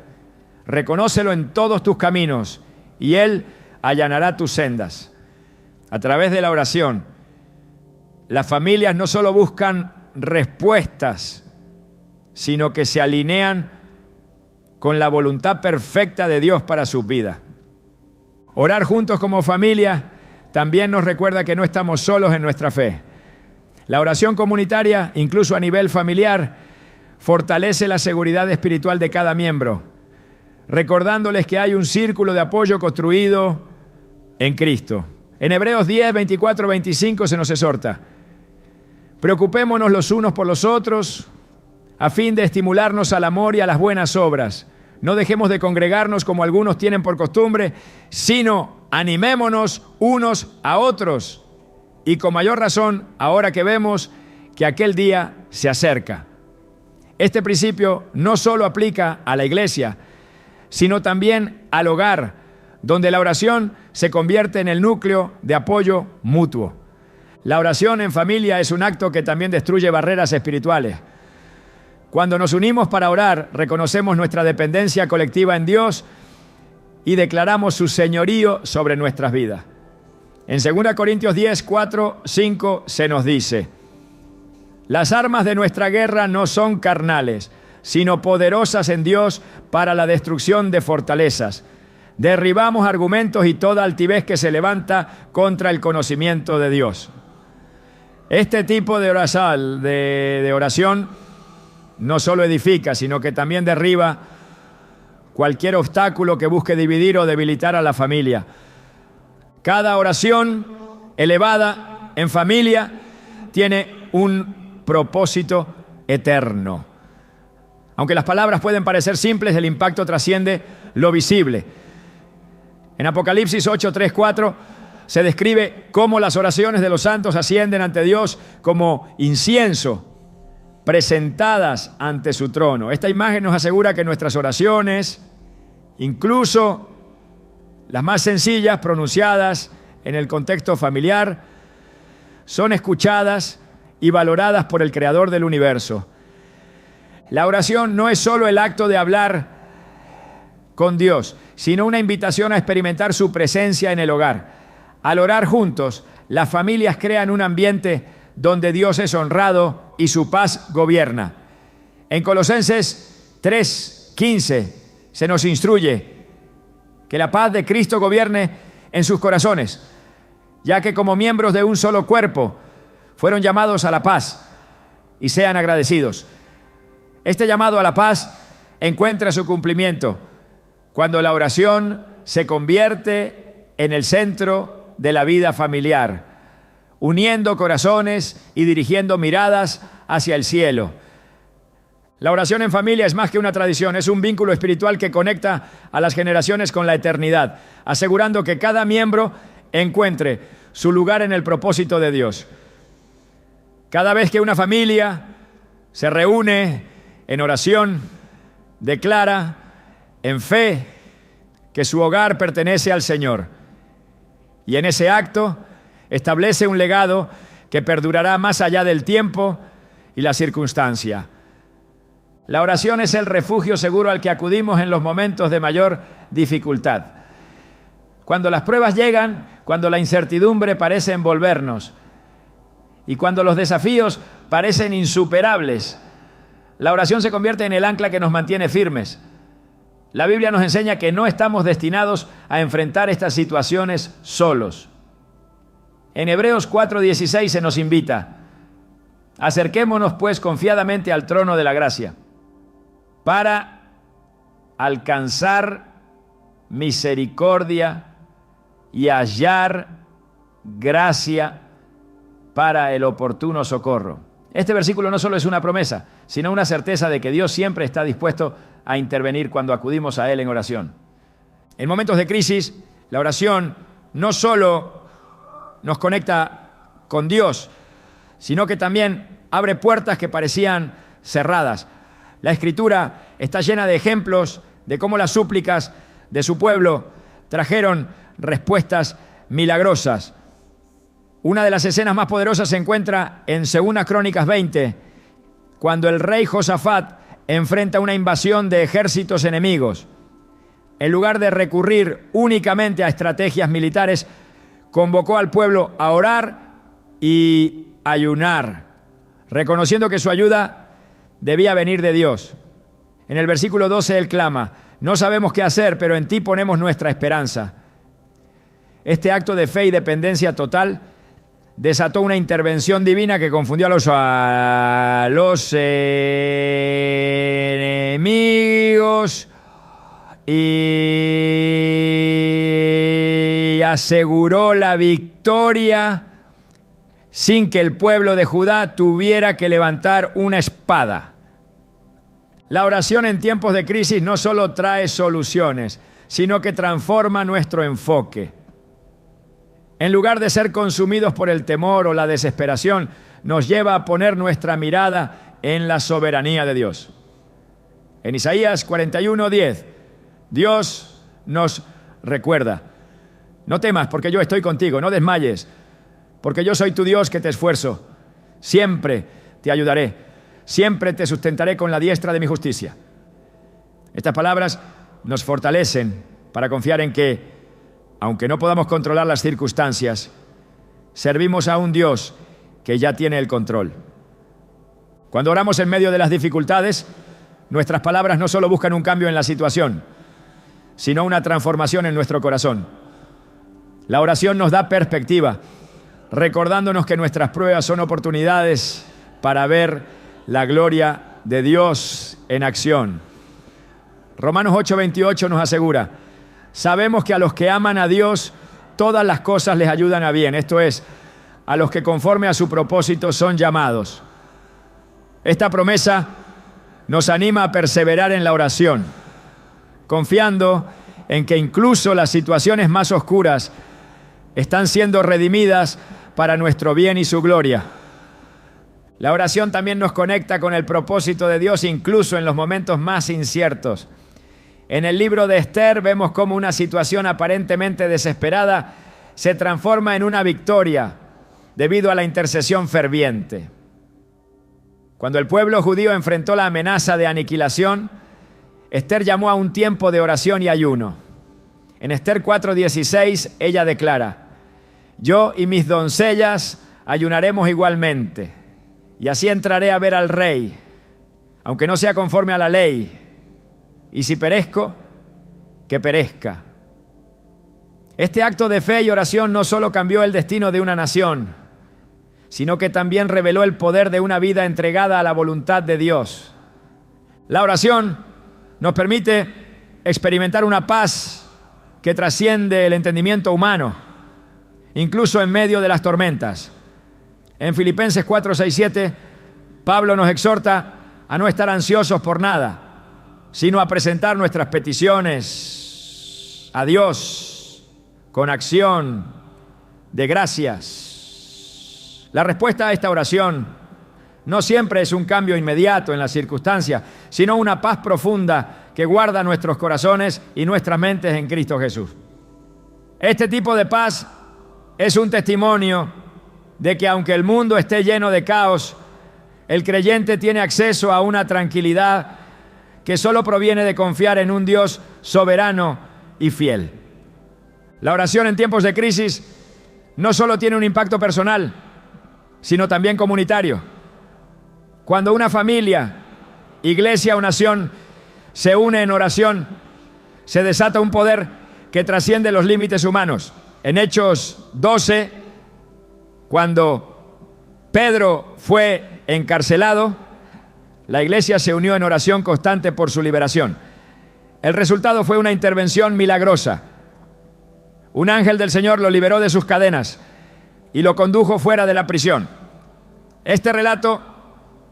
Reconócelo en todos tus caminos y Él allanará tus sendas. A través de la oración, las familias no solo buscan respuestas, sino que se alinean con la voluntad perfecta de Dios para sus vidas. Orar juntos como familia también nos recuerda que no estamos solos en nuestra fe. La oración comunitaria, incluso a nivel familiar, fortalece la seguridad espiritual de cada miembro, recordándoles que hay un círculo de apoyo construido en Cristo. En Hebreos 10, 24, 25 se nos exhorta: preocupémonos los unos por los otros, a fin de estimularnos al amor y a las buenas obras. No dejemos de congregarnos como algunos tienen por costumbre, sino animémonos unos a otros. Y con mayor razón, ahora que vemos que aquel día se acerca. Este principio no solo aplica a la iglesia, sino también al hogar, donde la oración se convierte en el núcleo de apoyo mutuo. La oración en familia es un acto que también destruye barreras espirituales. Cuando nos unimos para orar, reconocemos nuestra dependencia colectiva en Dios y declaramos su señorío sobre nuestras vidas. En 2 Corintios 10, 4, 5 se nos dice: las armas de nuestra guerra no son carnales, sino poderosas en Dios para la destrucción de fortalezas. Derribamos argumentos y toda altivez que se levanta contra el conocimiento de Dios. Este tipo de oración no solo edifica, sino que también derriba cualquier obstáculo que busque dividir o debilitar a la familia. Cada oración elevada en familia tiene un propósito eterno. Aunque las palabras pueden parecer simples, el impacto trasciende lo visible. En Apocalipsis 8, 3, 4 se describe cómo las oraciones de los santos ascienden ante Dios como incienso, presentadas ante su trono. Esta imagen nos asegura que nuestras oraciones, incluso las más sencillas, pronunciadas en el contexto familiar, son escuchadas y valoradas por el Creador del universo. La oración no es solo el acto de hablar con Dios, sino una invitación a experimentar su presencia en el hogar. Al orar juntos, las familias crean un ambiente donde Dios es honrado y su paz gobierna. En Colosenses 3:15 se nos instruye que la paz de Cristo gobierne en sus corazones, ya que como miembros de un solo cuerpo fueron llamados a la paz y sean agradecidos. Este llamado a la paz encuentra su cumplimiento cuando la oración se convierte en el centro de la vida familiar, uniendo corazones y dirigiendo miradas hacia el cielo. La oración en familia es más que una tradición, es un vínculo espiritual que conecta a las generaciones con la eternidad, asegurando que cada miembro encuentre su lugar en el propósito de Dios. Cada vez que una familia se reúne en oración, declara en fe que su hogar pertenece al Señor. Y en ese acto establece un legado que perdurará más allá del tiempo y la circunstancia. La oración es el refugio seguro al que acudimos en los momentos de mayor dificultad. Cuando las pruebas llegan, cuando la incertidumbre parece envolvernos y cuando los desafíos parecen insuperables, la oración se convierte en el ancla que nos mantiene firmes. La Biblia nos enseña que no estamos destinados a enfrentar estas situaciones solos. En Hebreos 4:16 se nos invita: acerquémonos pues confiadamente al trono de la gracia para alcanzar misericordia y hallar gracia para el oportuno socorro. Este versículo no solo es una promesa, sino una certeza de que Dios siempre está dispuesto a intervenir cuando acudimos a Él en oración. En momentos de crisis, la oración no solo nos conecta con Dios, sino que también abre puertas que parecían cerradas. La Escritura está llena de ejemplos de cómo las súplicas de su pueblo trajeron respuestas milagrosas. Una de las escenas más poderosas se encuentra en 2 Crónicas 20, cuando el rey Josafat enfrenta una invasión de ejércitos enemigos. en lugar de recurrir únicamente a estrategias militares, convocó al pueblo a orar y ayunar, reconociendo que su ayuda debía venir de Dios. En el versículo 12 él clama: no sabemos qué hacer, pero en ti ponemos nuestra esperanza. Este acto de fe y dependencia total desató una intervención divina que confundió a los enemigos y aseguró la victoria sin que el pueblo de Judá tuviera que levantar una espada. La oración en tiempos de crisis no solo trae soluciones, sino que transforma nuestro enfoque. En lugar de ser consumidos por el temor o la desesperación, nos lleva a poner nuestra mirada en la soberanía de Dios. En Isaías 41:10, Dios nos recuerda: no temas, porque yo estoy contigo, no desmayes, porque yo soy tu Dios que te esfuerzo. Siempre te ayudaré, siempre te sustentaré con la diestra de mi justicia. Estas palabras nos fortalecen para confiar en que, aunque no podamos controlar las circunstancias, servimos a un Dios que ya tiene el control. Cuando oramos en medio de las dificultades, nuestras palabras no solo buscan un cambio en la situación, sino una transformación en nuestro corazón. La oración nos da perspectiva, recordándonos que nuestras pruebas son oportunidades para ver la gloria de Dios en acción. Romanos 8:28 nos asegura: sabemos que a los que aman a Dios, todas las cosas les ayudan a bien. Esto es, a los que conforme a su propósito son llamados. Esta promesa nos anima a perseverar en la oración, confiando en que incluso las situaciones más oscuras están siendo redimidas para nuestro bien y su gloria. La oración también nos conecta con el propósito de Dios, incluso en los momentos más inciertos. En el libro de Esther vemos cómo una situación aparentemente desesperada se transforma en una victoria debido a la intercesión ferviente. Cuando el pueblo judío enfrentó la amenaza de aniquilación, Esther llamó a un tiempo de oración y ayuno. En Esther 4:16 ella declara: yo y mis doncellas ayunaremos igualmente, y así entraré a ver al rey, aunque no sea conforme a la ley, y si perezco, que perezca. Este acto de fe y oración no solo cambió el destino de una nación, sino que también reveló el poder de una vida entregada a la voluntad de Dios. La oración nos permite experimentar una paz que trasciende el entendimiento humano, incluso en medio de las tormentas. En Filipenses 4:6-7, Pablo nos exhorta a no estar ansiosos por nada, sino a presentar nuestras peticiones a Dios con acción de gracias. La respuesta a esta oración no siempre es un cambio inmediato en las circunstancias, sino una paz profunda que guarda nuestros corazones y nuestras mentes en Cristo Jesús. Este tipo de paz es un testimonio de que aunque el mundo esté lleno de caos, el creyente tiene acceso a una tranquilidad que solo proviene de confiar en un Dios soberano y fiel. La oración en tiempos de crisis no solo tiene un impacto personal, sino también comunitario. Cuando una familia, iglesia o nación se une en oración, se desata un poder que trasciende los límites humanos. En Hechos 12, cuando Pedro fue encarcelado, la iglesia se unió en oración constante por su liberación. El resultado fue una intervención milagrosa. Un ángel del Señor lo liberó de sus cadenas y lo condujo fuera de la prisión. Este relato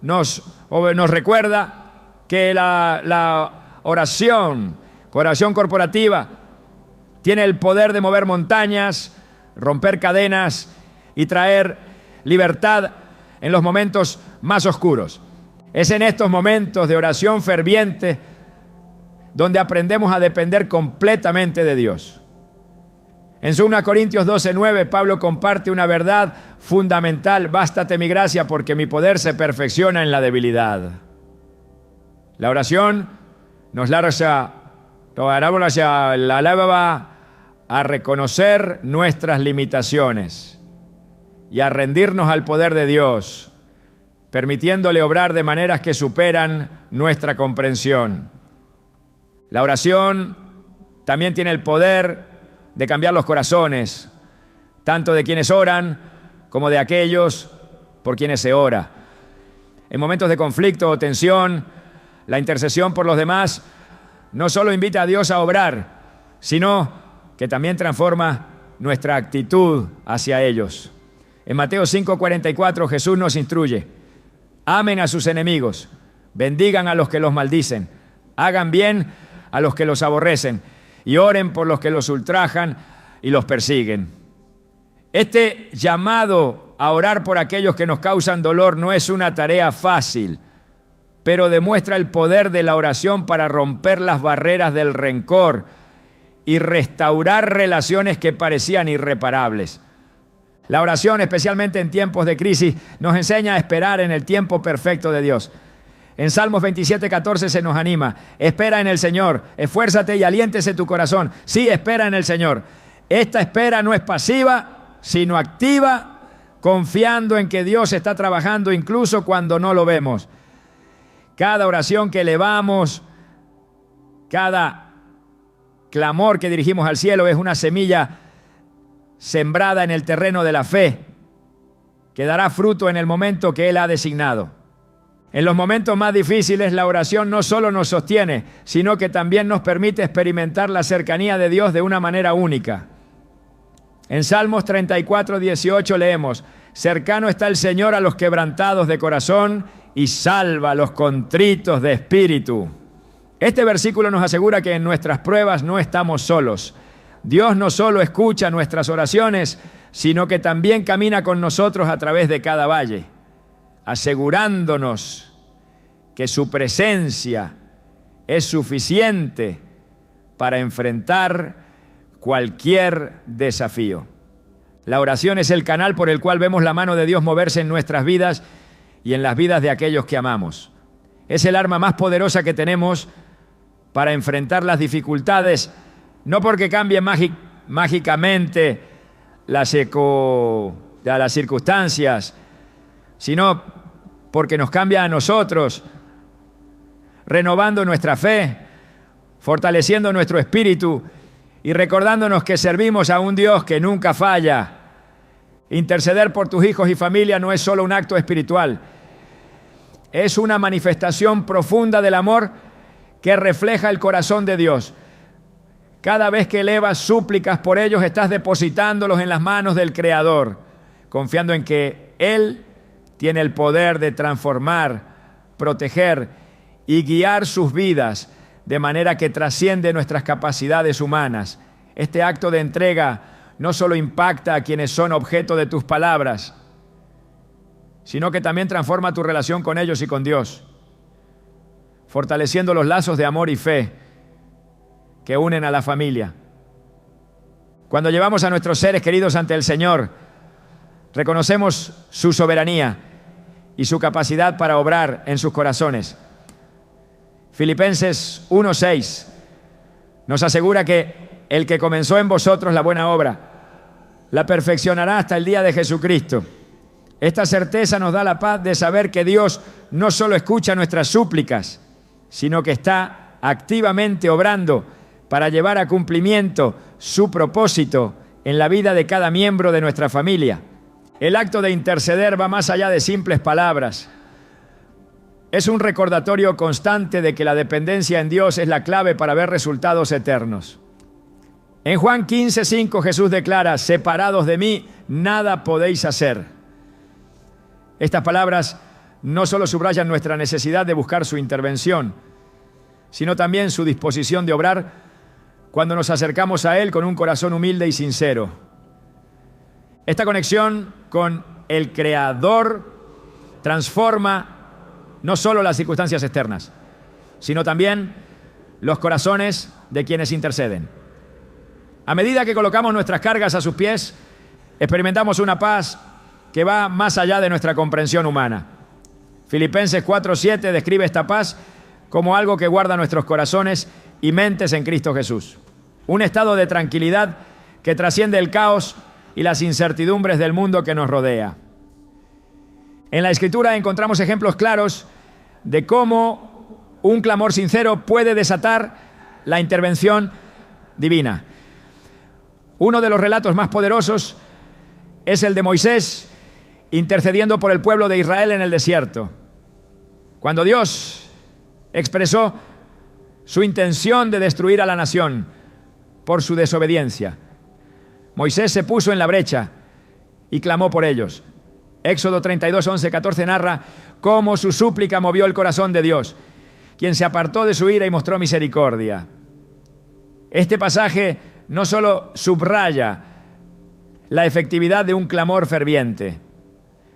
nos recuerda que la oración corporativa tiene el poder de mover montañas, romper cadenas y traer libertad en los momentos más oscuros. Es en estos momentos de oración ferviente donde aprendemos a depender completamente de Dios. En 2 Corintios 12:9, Pablo comparte una verdad fundamental: bástate mi gracia porque mi poder se perfecciona en la debilidad. La oración nos lanza La alabanza va a reconocer nuestras limitaciones y a rendirnos al poder de Dios, permitiéndole obrar de maneras que superan nuestra comprensión. La oración también tiene el poder de cambiar los corazones, tanto de quienes oran como de aquellos por quienes se ora. En momentos de conflicto o tensión, la intercesión por los demás no solo invita a Dios a obrar, sino que también transforma nuestra actitud hacia ellos. En Mateo 5:44 Jesús nos instruye: amen a sus enemigos, bendigan a los que los maldicen, hagan bien a los que los aborrecen y oren por los que los ultrajan y los persiguen. Este llamado a orar por aquellos que nos causan dolor no es una tarea fácil, pero demuestra el poder de la oración para romper las barreras del rencor y restaurar relaciones que parecían irreparables. La oración, especialmente en tiempos de crisis, nos enseña a esperar en el tiempo perfecto de Dios. En Salmos 27:14 se nos anima: espera en el Señor, esfuérzate y aliéntese tu corazón. Sí, espera en el Señor. Esta espera no es pasiva, sino activa, confiando en que Dios está trabajando incluso cuando no lo vemos. Cada oración que elevamos, cada clamor que dirigimos al cielo es una semilla sembrada en el terreno de la fe, que dará fruto en el momento que Él ha designado. En los momentos más difíciles, la oración no solo nos sostiene, sino que también nos permite experimentar la cercanía de Dios de una manera única. En Salmos 34:18 leemos: cercano está el Señor a los quebrantados de corazón y salva a los contritos de espíritu. Este versículo nos asegura que en nuestras pruebas no estamos solos. Dios no solo escucha nuestras oraciones, sino que también camina con nosotros a través de cada valle, asegurándonos que su presencia es suficiente para enfrentar cualquier desafío. La oración es el canal por el cual vemos la mano de Dios moverse en nuestras vidas y en las vidas de aquellos que amamos. Es el arma más poderosa que tenemos para enfrentar las dificultades, no porque cambie mágicamente las circunstancias, sino porque nos cambia a nosotros, renovando nuestra fe, fortaleciendo nuestro espíritu y recordándonos que servimos a un Dios que nunca falla. Interceder por tus hijos y familia no es solo un acto espiritual, es una manifestación profunda del amor que refleja el corazón de Dios. Cada vez que elevas súplicas por ellos, estás depositándolos en las manos del Creador, confiando en que Él tiene el poder de transformar, proteger y guiar sus vidas de manera que trasciende nuestras capacidades humanas. Este acto de entrega no solo impacta a quienes son objeto de tus palabras, sino que también transforma tu relación con ellos y con Dios, fortaleciendo los lazos de amor y fe que unen a la familia. Cuando llevamos a nuestros seres queridos ante el Señor, reconocemos su soberanía y su capacidad para obrar en sus corazones. Filipenses 1:6 nos asegura que el que comenzó en vosotros la buena obra la perfeccionará hasta el día de Jesucristo. Esta certeza nos da la paz de saber que Dios no solo escucha nuestras súplicas, sino que está activamente obrando para llevar a cumplimiento su propósito en la vida de cada miembro de nuestra familia. El acto de interceder va más allá de simples palabras. Es un recordatorio constante de que la dependencia en Dios es la clave para ver resultados eternos. En Juan 15:5 Jesús declara: separados de mí, nada podéis hacer. Estas palabras no solo subrayan nuestra necesidad de buscar su intervención, sino también su disposición de obrar cuando nos acercamos a Él con un corazón humilde y sincero. Esta conexión con el Creador transforma no solo las circunstancias externas, sino también los corazones de quienes interceden. A medida que colocamos nuestras cargas a sus pies, experimentamos una paz que va más allá de nuestra comprensión humana. Filipenses 4:7 describe esta paz como algo que guarda nuestros corazones y mentes en Cristo Jesús. Un estado de tranquilidad que trasciende el caos y las incertidumbres del mundo que nos rodea. En la Escritura encontramos ejemplos claros de cómo un clamor sincero puede desatar la intervención divina. Uno de los relatos más poderosos es el de Moisés intercediendo por el pueblo de Israel en el desierto. Cuando Dios expresó su intención de destruir a la nación por su desobediencia, Moisés se puso en la brecha y clamó por ellos. Éxodo 32, 11, 14 narra cómo su súplica movió el corazón de Dios, quien se apartó de su ira y mostró misericordia. Este pasaje no solo subraya la efectividad de un clamor ferviente,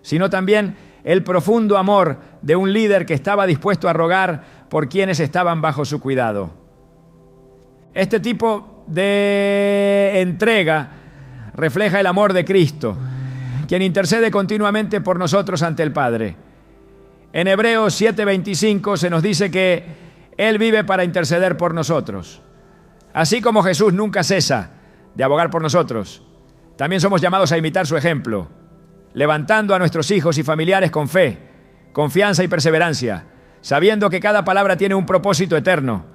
sino también el profundo amor de un líder que estaba dispuesto a rogar por quienes estaban bajo su cuidado. Este tipo de entrega refleja el amor de Cristo, quien intercede continuamente por nosotros ante el Padre. En Hebreos 7:25 se nos dice que Él vive para interceder por nosotros. Así como Jesús nunca cesa de abogar por nosotros, también somos llamados a imitar su ejemplo, levantando a nuestros hijos y familiares con fe, confianza y perseverancia, sabiendo que cada palabra tiene un propósito eterno.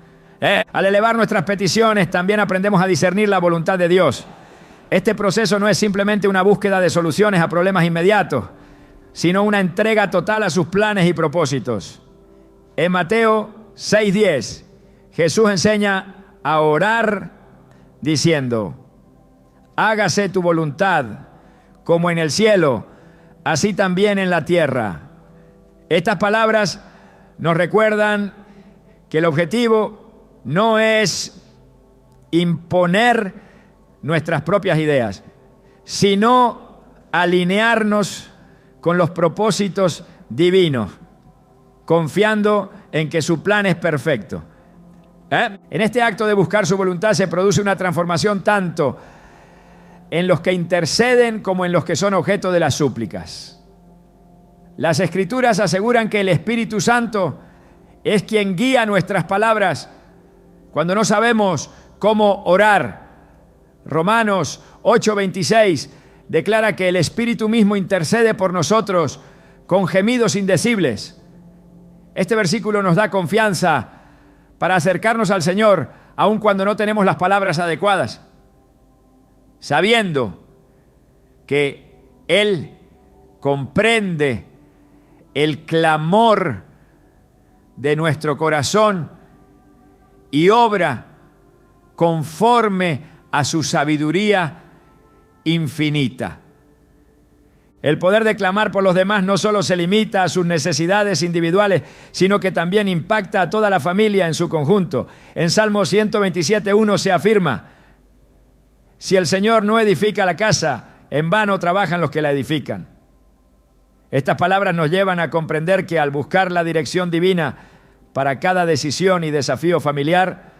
Al elevar nuestras peticiones, también aprendemos a discernir la voluntad de Dios. Este proceso no es simplemente una búsqueda de soluciones a problemas inmediatos, sino una entrega total a sus planes y propósitos. En Mateo 6:10, Jesús enseña a orar diciendo: hágase tu voluntad, como en el cielo, así también en la tierra. Estas palabras nos recuerdan que el objetivo no es imponer nuestras propias ideas, sino alinearnos con los propósitos divinos, confiando en que su plan es perfecto. En este acto de buscar su voluntad se produce una transformación tanto en los que interceden como en los que son objeto de las súplicas. Las Escrituras aseguran que el Espíritu Santo es quien guía nuestras palabras cuando no sabemos cómo orar. Romanos 8:26 declara que el Espíritu mismo intercede por nosotros con gemidos indecibles. Este versículo nos da confianza para acercarnos al Señor, aun cuando no tenemos las palabras adecuadas, sabiendo que Él comprende el clamor de nuestro corazón y obra conforme a su sabiduría infinita. El poder de clamar por los demás no solo se limita a sus necesidades individuales, sino que también impacta a toda la familia en su conjunto. En Salmo 127:1 se afirma: si el Señor no edifica la casa, en vano trabajan los que la edifican. Estas palabras nos llevan a comprender que al buscar la dirección divina para cada decisión y desafío familiar,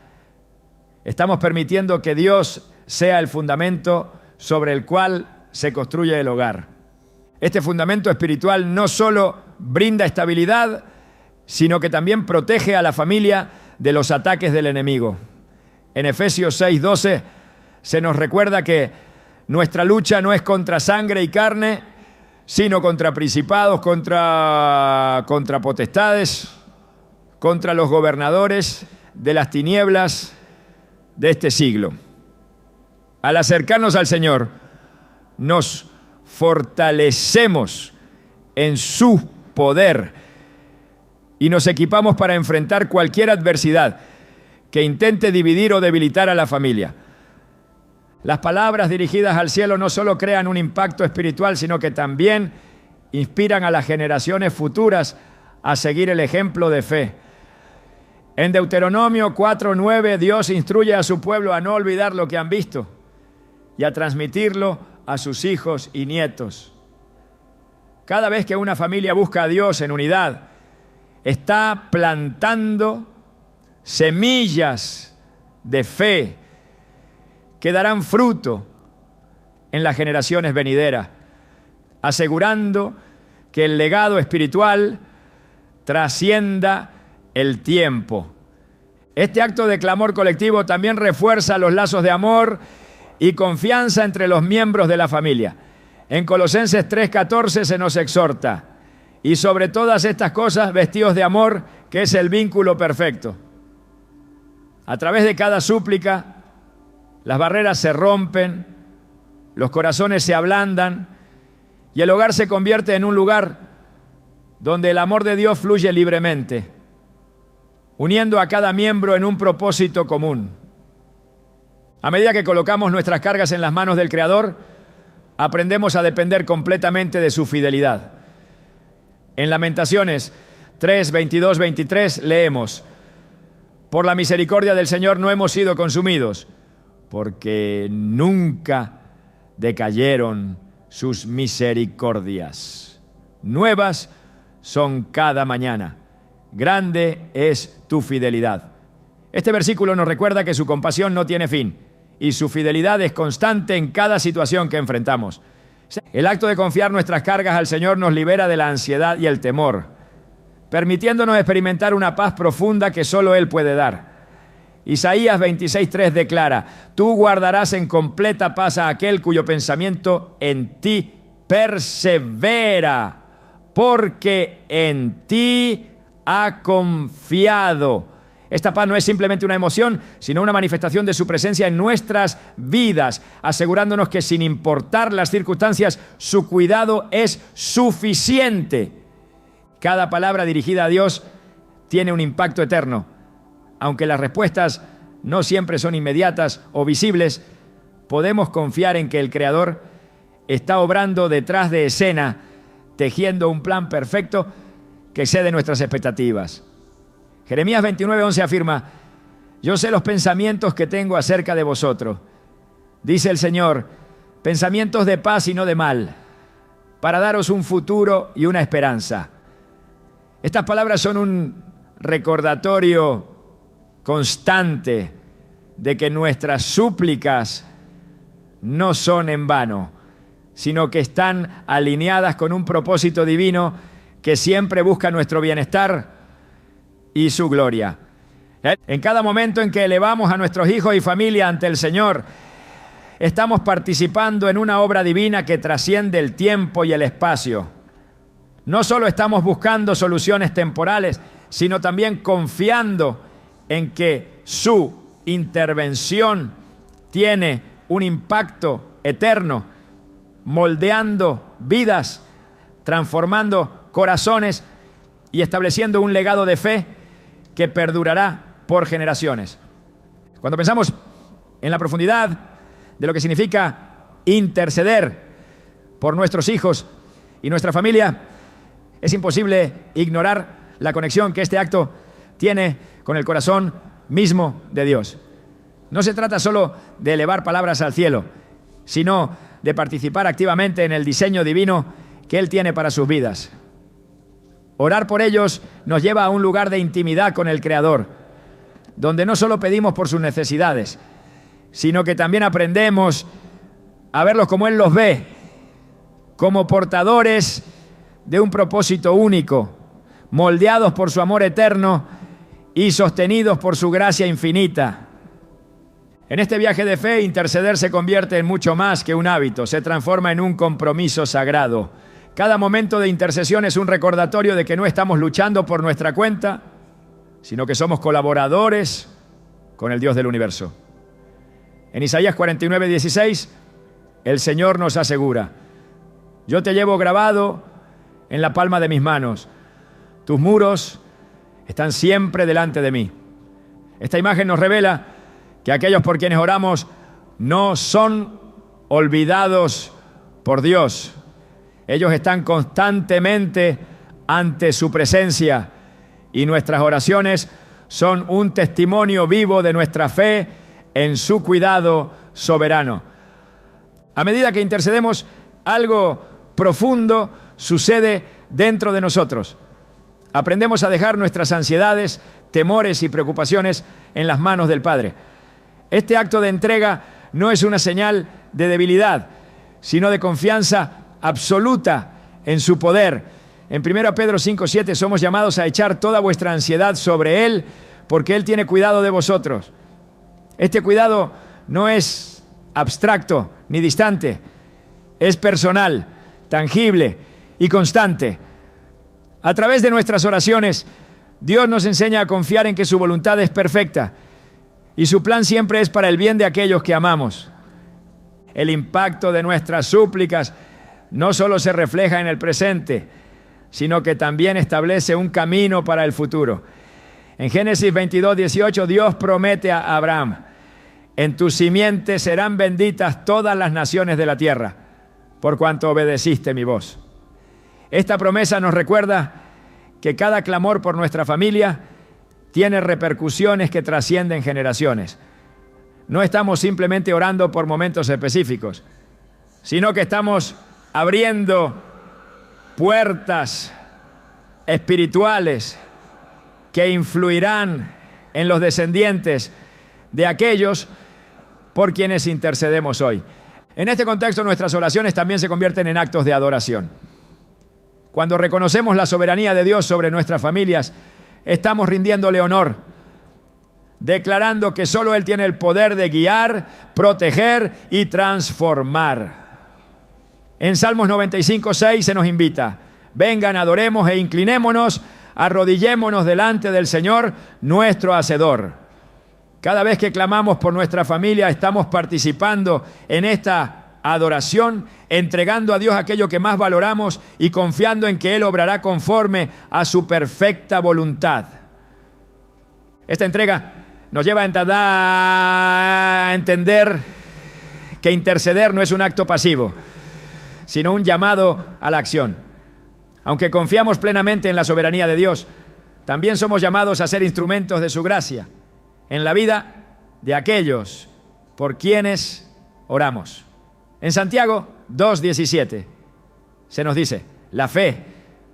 estamos permitiendo que Dios sea el fundamento sobre el cual se construye el hogar. Este fundamento espiritual no solo brinda estabilidad, sino que también protege a la familia de los ataques del enemigo. En Efesios 6:12 se nos recuerda que nuestra lucha no es contra sangre y carne, sino contra principados, contra potestades, contra los gobernadores de las tinieblas de este siglo. Al acercarnos al Señor, nos fortalecemos en su poder y nos equipamos para enfrentar cualquier adversidad que intente dividir o debilitar a la familia. Las palabras dirigidas al cielo no solo crean un impacto espiritual, sino que también inspiran a las generaciones futuras a seguir el ejemplo de fe. En Deuteronomio 4:9, Dios instruye a su pueblo a no olvidar lo que han visto y a transmitirlo a sus hijos y nietos. Cada vez que una familia busca a Dios en unidad, está plantando semillas de fe que darán fruto en las generaciones venideras, asegurando que el legado espiritual trascienda el tiempo. Este acto de clamor colectivo también refuerza los lazos de amor y confianza entre los miembros de la familia. En Colosenses 3:14 se nos exhorta: y sobre todas estas cosas, vestidos de amor, que es el vínculo perfecto. A través de cada súplica, las barreras se rompen, los corazones se ablandan y el hogar se convierte en un lugar donde el amor de Dios fluye libremente, uniendo a cada miembro en un propósito común. A medida que colocamos nuestras cargas en las manos del Creador, aprendemos a depender completamente de su fidelidad. En Lamentaciones 3, 22, 23 leemos: por la misericordia del Señor no hemos sido consumidos, porque nunca decayeron sus misericordias. Nuevas son cada mañana. Grande es tu fidelidad. Este versículo nos recuerda que su compasión no tiene fin y su fidelidad es constante en cada situación que enfrentamos. El acto de confiar nuestras cargas al Señor nos libera de la ansiedad y el temor, permitiéndonos experimentar una paz profunda que solo Él puede dar. Isaías 26:3 declara: tú guardarás en completa paz a aquel cuyo pensamiento en ti persevera, porque en ti ha confiado. Esta paz no es simplemente una emoción, sino una manifestación de su presencia en nuestras vidas, asegurándonos que sin importar las circunstancias, su cuidado es suficiente. Cada palabra dirigida a Dios tiene un impacto eterno. Aunque las respuestas no siempre son inmediatas o visibles, podemos confiar en que el Creador está obrando detrás de escena, tejiendo un plan perfecto que excede nuestras expectativas. Jeremías 29:11 afirma: yo sé los pensamientos que tengo acerca de vosotros, dice el Señor, pensamientos de paz y no de mal, para daros un futuro y una esperanza. Estas palabras son un recordatorio constante de que nuestras súplicas no son en vano, sino que están alineadas con un propósito divino que siempre busca nuestro bienestar y su gloria. En cada momento en que elevamos a nuestros hijos y familia ante el Señor, estamos participando en una obra divina que trasciende el tiempo y el espacio. No solo estamos buscando soluciones temporales, sino también confiando en que su intervención tiene un impacto eterno, moldeando vidas, transformando corazones y estableciendo un legado de fe que perdurará por generaciones. Cuando pensamos en la profundidad de lo que significa interceder por nuestros hijos y nuestra familia, es imposible ignorar la conexión que este acto tiene con el corazón mismo de Dios. No se trata solo de elevar palabras al cielo, sino de participar activamente en el diseño divino que Él tiene para sus vidas. Orar por ellos nos lleva a un lugar de intimidad con el Creador, donde no solo pedimos por sus necesidades, sino que también aprendemos a verlos como Él los ve, como portadores de un propósito único, moldeados por su amor eterno y sostenidos por su gracia infinita. En este viaje de fe, interceder se convierte en mucho más que un hábito, se transforma en un compromiso sagrado. Cada momento de intercesión es un recordatorio de que no estamos luchando por nuestra cuenta, sino que somos colaboradores con el Dios del universo. En Isaías 49:16, el Señor nos asegura: yo te llevo grabado en la palma de mis manos, tus muros están siempre delante de mí. Esta imagen nos revela que aquellos por quienes oramos no son olvidados por Dios. Ellos están constantemente ante su presencia y nuestras oraciones son un testimonio vivo de nuestra fe en su cuidado soberano. A medida que intercedemos, algo profundo sucede dentro de nosotros. Aprendemos a dejar nuestras ansiedades, temores y preocupaciones en las manos del Padre. Este acto de entrega no es una señal de debilidad, sino de confianza absoluta en su poder. En 1 Pedro 5:7 somos llamados a echar toda vuestra ansiedad sobre Él, porque Él tiene cuidado de vosotros. Este cuidado no es abstracto ni distante, es personal, tangible y constante. A través de nuestras oraciones, Dios nos enseña a confiar en que su voluntad es perfecta y su plan siempre es para el bien de aquellos que amamos. El impacto de nuestras súplicas no solo se refleja en el presente, sino que también establece un camino para el futuro. En Génesis 22:18, Dios promete a Abraham: en tu simiente serán benditas todas las naciones de la tierra, por cuanto obedeciste mi voz. Esta promesa nos recuerda que cada clamor por nuestra familia tiene repercusiones que trascienden generaciones. No estamos simplemente orando por momentos específicos, sino que estamos abriendo puertas espirituales que influirán en los descendientes de aquellos por quienes intercedemos hoy. En este contexto, nuestras oraciones también se convierten en actos de adoración. Cuando reconocemos la soberanía de Dios sobre nuestras familias, estamos rindiéndole honor, declarando que solo Él tiene el poder de guiar, proteger y transformar. En Salmos 95:6 se nos invita: vengan, adoremos e inclinémonos, arrodillémonos delante del Señor, nuestro Hacedor. Cada vez que clamamos por nuestra familia, estamos participando en esta adoración, entregando a Dios aquello que más valoramos y confiando en que Él obrará conforme a su perfecta voluntad. Esta entrega nos lleva a entender que interceder no es un acto pasivo, sino un llamado a la acción. Aunque confiamos plenamente en la soberanía de Dios, también somos llamados a ser instrumentos de su gracia en la vida de aquellos por quienes oramos. En Santiago 2:17 se nos dice: la fe,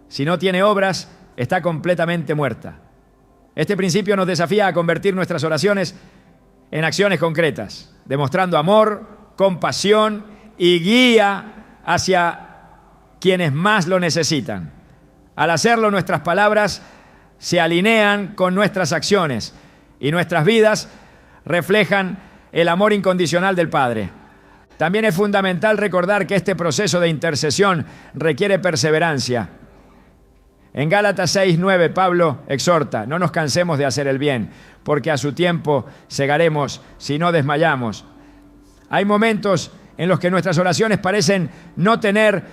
si no tiene obras, está completamente muerta. Este principio nos desafía a convertir nuestras oraciones en acciones concretas, demostrando amor, compasión y guía hacia quienes más lo necesitan. Al hacerlo, nuestras palabras se alinean con nuestras acciones y nuestras vidas reflejan el amor incondicional del Padre. También es fundamental recordar que este proceso de intercesión requiere perseverancia. En Gálatas 6:9, Pablo exhorta: no nos cansemos de hacer el bien, porque a su tiempo segaremos si no desmayamos. Hay momentos en los que nuestras oraciones parecen no tener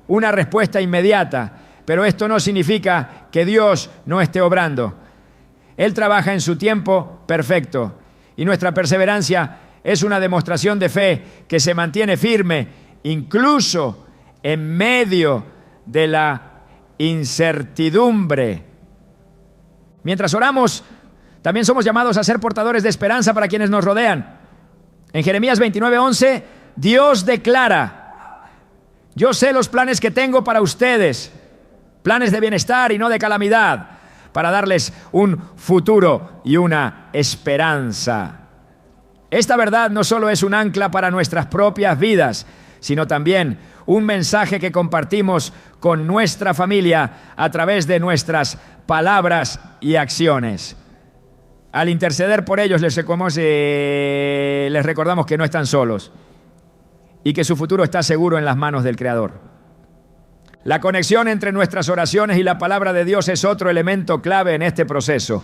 una respuesta inmediata, pero esto no significa que Dios no esté obrando. Él trabaja en su tiempo perfecto y nuestra perseverancia es una demostración de fe que se mantiene firme incluso en medio de la incertidumbre. Mientras oramos, también somos llamados a ser portadores de esperanza para quienes nos rodean. En Jeremías 29:11, Dios declara: yo sé los planes que tengo para ustedes, planes de bienestar y no de calamidad, para darles un futuro y una esperanza. Esta verdad no solo es un ancla para nuestras propias vidas, sino también un mensaje que compartimos con nuestra familia a través de nuestras palabras y acciones. Al interceder por ellos, les recordamos que no están solos y que su futuro está seguro en las manos del Creador. La conexión entre nuestras oraciones y la palabra de Dios es otro elemento clave en este proceso.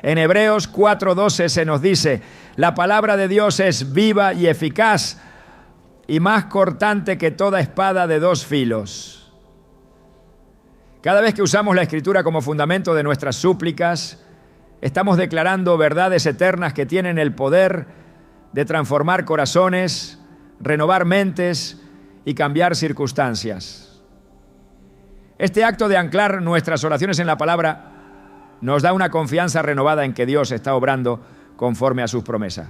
En Hebreos 4:12 se nos dice: la palabra de Dios es viva y eficaz y más cortante que toda espada de dos filos. Cada vez que usamos la Escritura como fundamento de nuestras súplicas, estamos declarando verdades eternas que tienen el poder de transformar corazones, renovar mentes y cambiar circunstancias. Este acto de anclar nuestras oraciones en la palabra nos da una confianza renovada en que Dios está obrando conforme a sus promesas.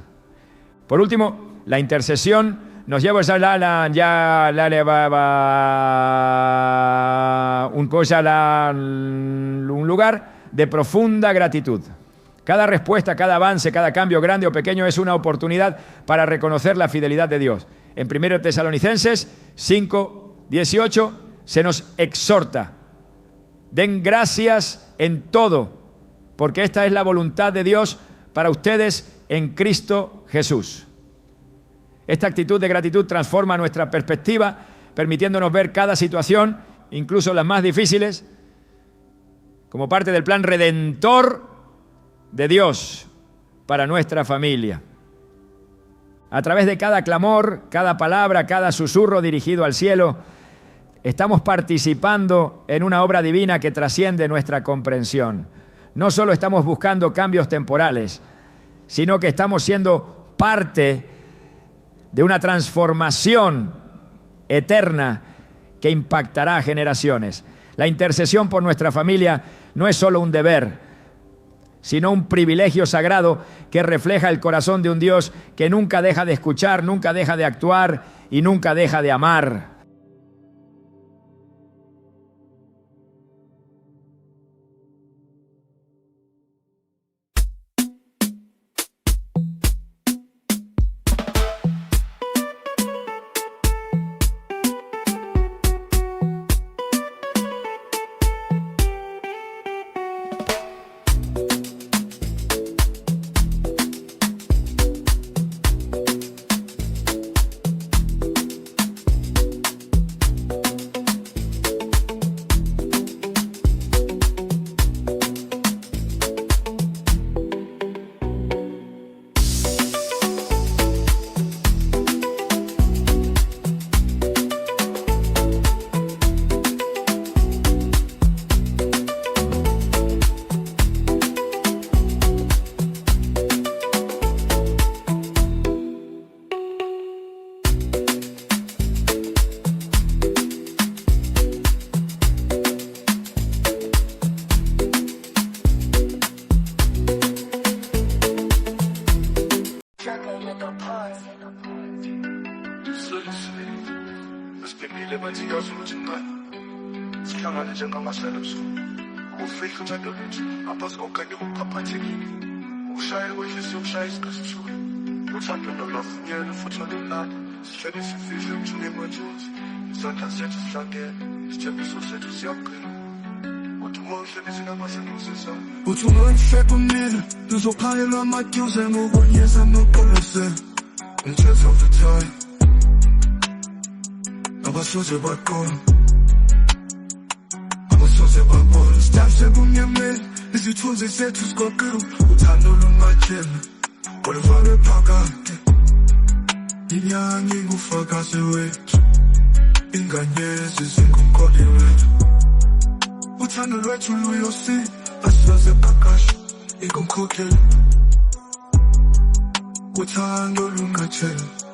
Por último, la intercesión nos lleva a un lugar de profunda gratitud. Cada respuesta, cada avance, cada cambio grande o pequeño es una oportunidad para reconocer la fidelidad de Dios. En 1 Tesalonicenses 5:18 se nos exhorta: den gracias en todo, porque esta es la voluntad de Dios para ustedes en Cristo Jesús. Esta actitud de gratitud transforma nuestra perspectiva, permitiéndonos ver cada situación, incluso las más difíciles, como parte del plan redentor de Dios para nuestra familia. A través de cada clamor, cada palabra, cada susurro dirigido al cielo, estamos participando en una obra divina que trasciende nuestra comprensión. No solo estamos buscando cambios temporales, sino que estamos siendo parte de una transformación eterna que impactará a generaciones. La intercesión por nuestra familia no es solo un deber, sino un privilegio sagrado que refleja el corazón de un Dios que nunca deja de escuchar, nunca deja de actuar y nunca deja de amar. Uthando lungathela